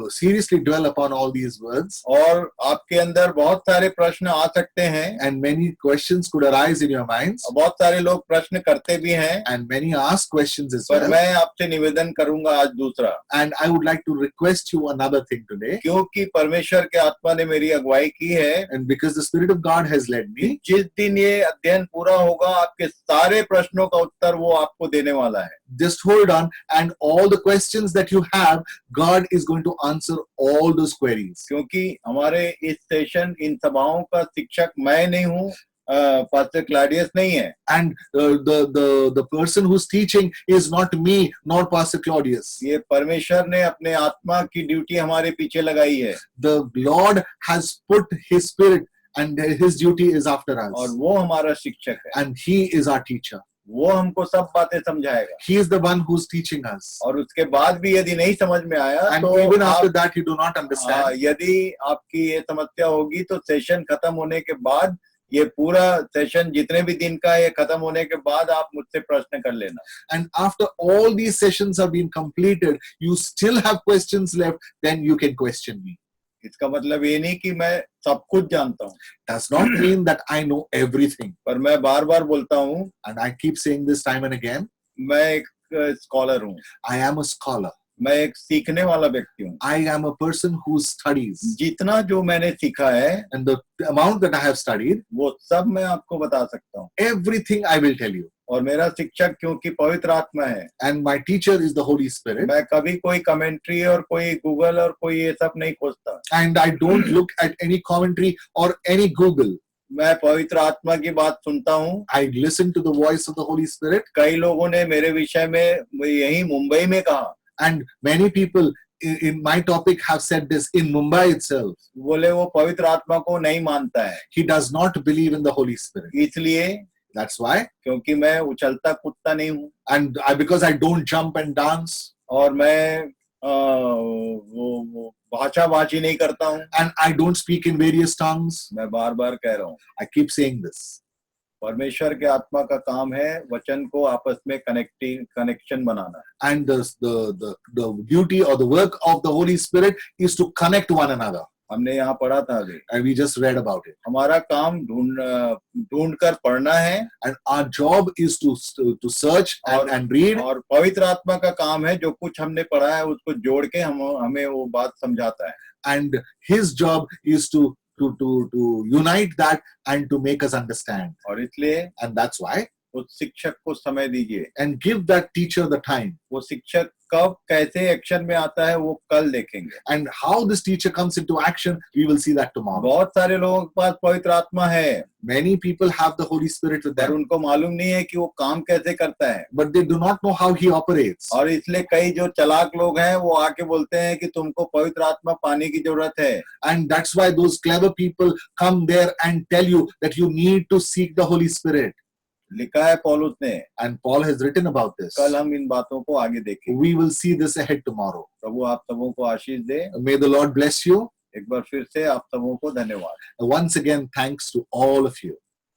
seriously dwell upon all these words. और आपके अंदर बहुत सारे प्रश्न आ सकते हैं, And many questions could arise in your minds. और बहुत सारे लोग प्रश्न करते भी हैं, And many ask questions as पर well. मैं आपसे निवेदन करूंगा आज दूसरा, And I would like to request you another thing today. क्योंकि परमेश्वर के आत्मा ने मेरी अगुवाई की है। And because the Spirit of God has led me, जिस दिन ये अध्ययन पूरा होगा, आपके सारे प्रश्नों का उत्तर वो आपको देने वाला है। just hold on, and all the questions that you have, God is going to answer all those queries. क्योंकि हमारे इस सेशन, इन सभाओं का शिक्षक मैं नहीं हूँ, पास्टर क्लाडियस नहीं है। And the person who's teaching is not me, nor Pastor Claudius. ये परमेश्वर ने अपने आत्मा की ड्यूटी हमारे पीछे लगाई है, The Lord has put His Spirit, and His duty is after और us. वो हमारा शिक्षक है। And He is our teacher. वो हमको सब बातें समझाएगा, He is the one who's teaching us. और उसके बाद भी यदि नहीं समझ में आया And तो even after आप, that, you do not understand. यदि आपकी ये समस्या होगी तो सेशन खत्म होने के बाद, ये पूरा सेशन जितने भी दिन का ये खत्म होने के बाद आप मुझसे प्रश्न कर लेना। And after all these sessions have been completed, you still have questions left, then you can question me. इसका मतलब ये नहीं कि मैं सब कुछ जानता हूँ, Does not mean that I know everything. पर मैं बार बार बोलता हूँ And I keep saying this time and again. मैं एक स्कॉलर हूँ, I am a scholar. मैं एक सीखने वाला व्यक्ति हूँ। I am a person who studies. जितना जो मैंने सीखा है And the amount that I have studied, वो सब मैं आपको बता सकता हूँ। everything I will tell you. और मेरा शिक्षक क्योंकि पवित्र आत्मा है, And my teacher is the Holy Spirit. मैं कभी कोई कमेंट्री और कोई गूगल और कोई ये सब नहीं खोजता। And I don't look at any commentary or any Google. मैं पवित्र आत्मा की बात सुनता हूँ। I listen to the voice of the Holy Spirit. कई लोगों ने मेरे विषय में यही मुंबई में कहा, And many people in my topic have said this in Mumbai itself. बोले वो पवित्र आत्मा को नहीं मानता है, He does not believe in the Holy Spirit. इसलिए That's why. क्योंकि मैं उछलता कूदता नहीं हूँ And because I don't jump and dance. और मैं वो भाषाबाजी नहीं करता हूँ। And I don't speak in various tongues. मैं बार बार कह रहा हूँ, I keep saying this. परमेश्वर के आत्मा का काम है वचन को आपस में connection banana. And the duty or the work of the Holy Spirit is to connect one another. हमने यहाँ पढ़ा था अभी, And we just read about it. हमारा काम ढूंढ कर पढ़ना है And our job is to search and read. और पवित्र आत्मा का काम है जो कुछ हमने पढ़ा है उसको जोड़ के हमें वो बात समझाता है। And his job is to unite that and to make us understand. और इसलिए And that's why. उस शिक्षक को समय दीजिए। And give that teacher the time. वो शिक्षक कब कैसे एक्शन में आता है वो कल देखेंगे। And how this teacher comes into action, we will see that tomorrow. बहुत सारे लोगों के पास पवित्र आत्मा है, Many people have the Holy Spirit with पर them, उनको मालूम नहीं है कि वो काम कैसे करता है। but they do not know how he operates. और इसलिए कई जो चालाक लोग हैं वो आके बोलते हैं कि तुमको पवित्र आत्मा पाने की जरूरत है। And that's why those clever people come there and tell you that you need to seek the Holy Spirit. लिखा है पौलुस ने, And Paul has written about this. कल हम इन बातों को आगे देखेंगे। We will see this ahead tomorrow. प्रभु आप सबों को आशीष दे। May the Lord bless you. एक बार फिर से आप सबों को धन्यवाद। Once again, thanks to all of you.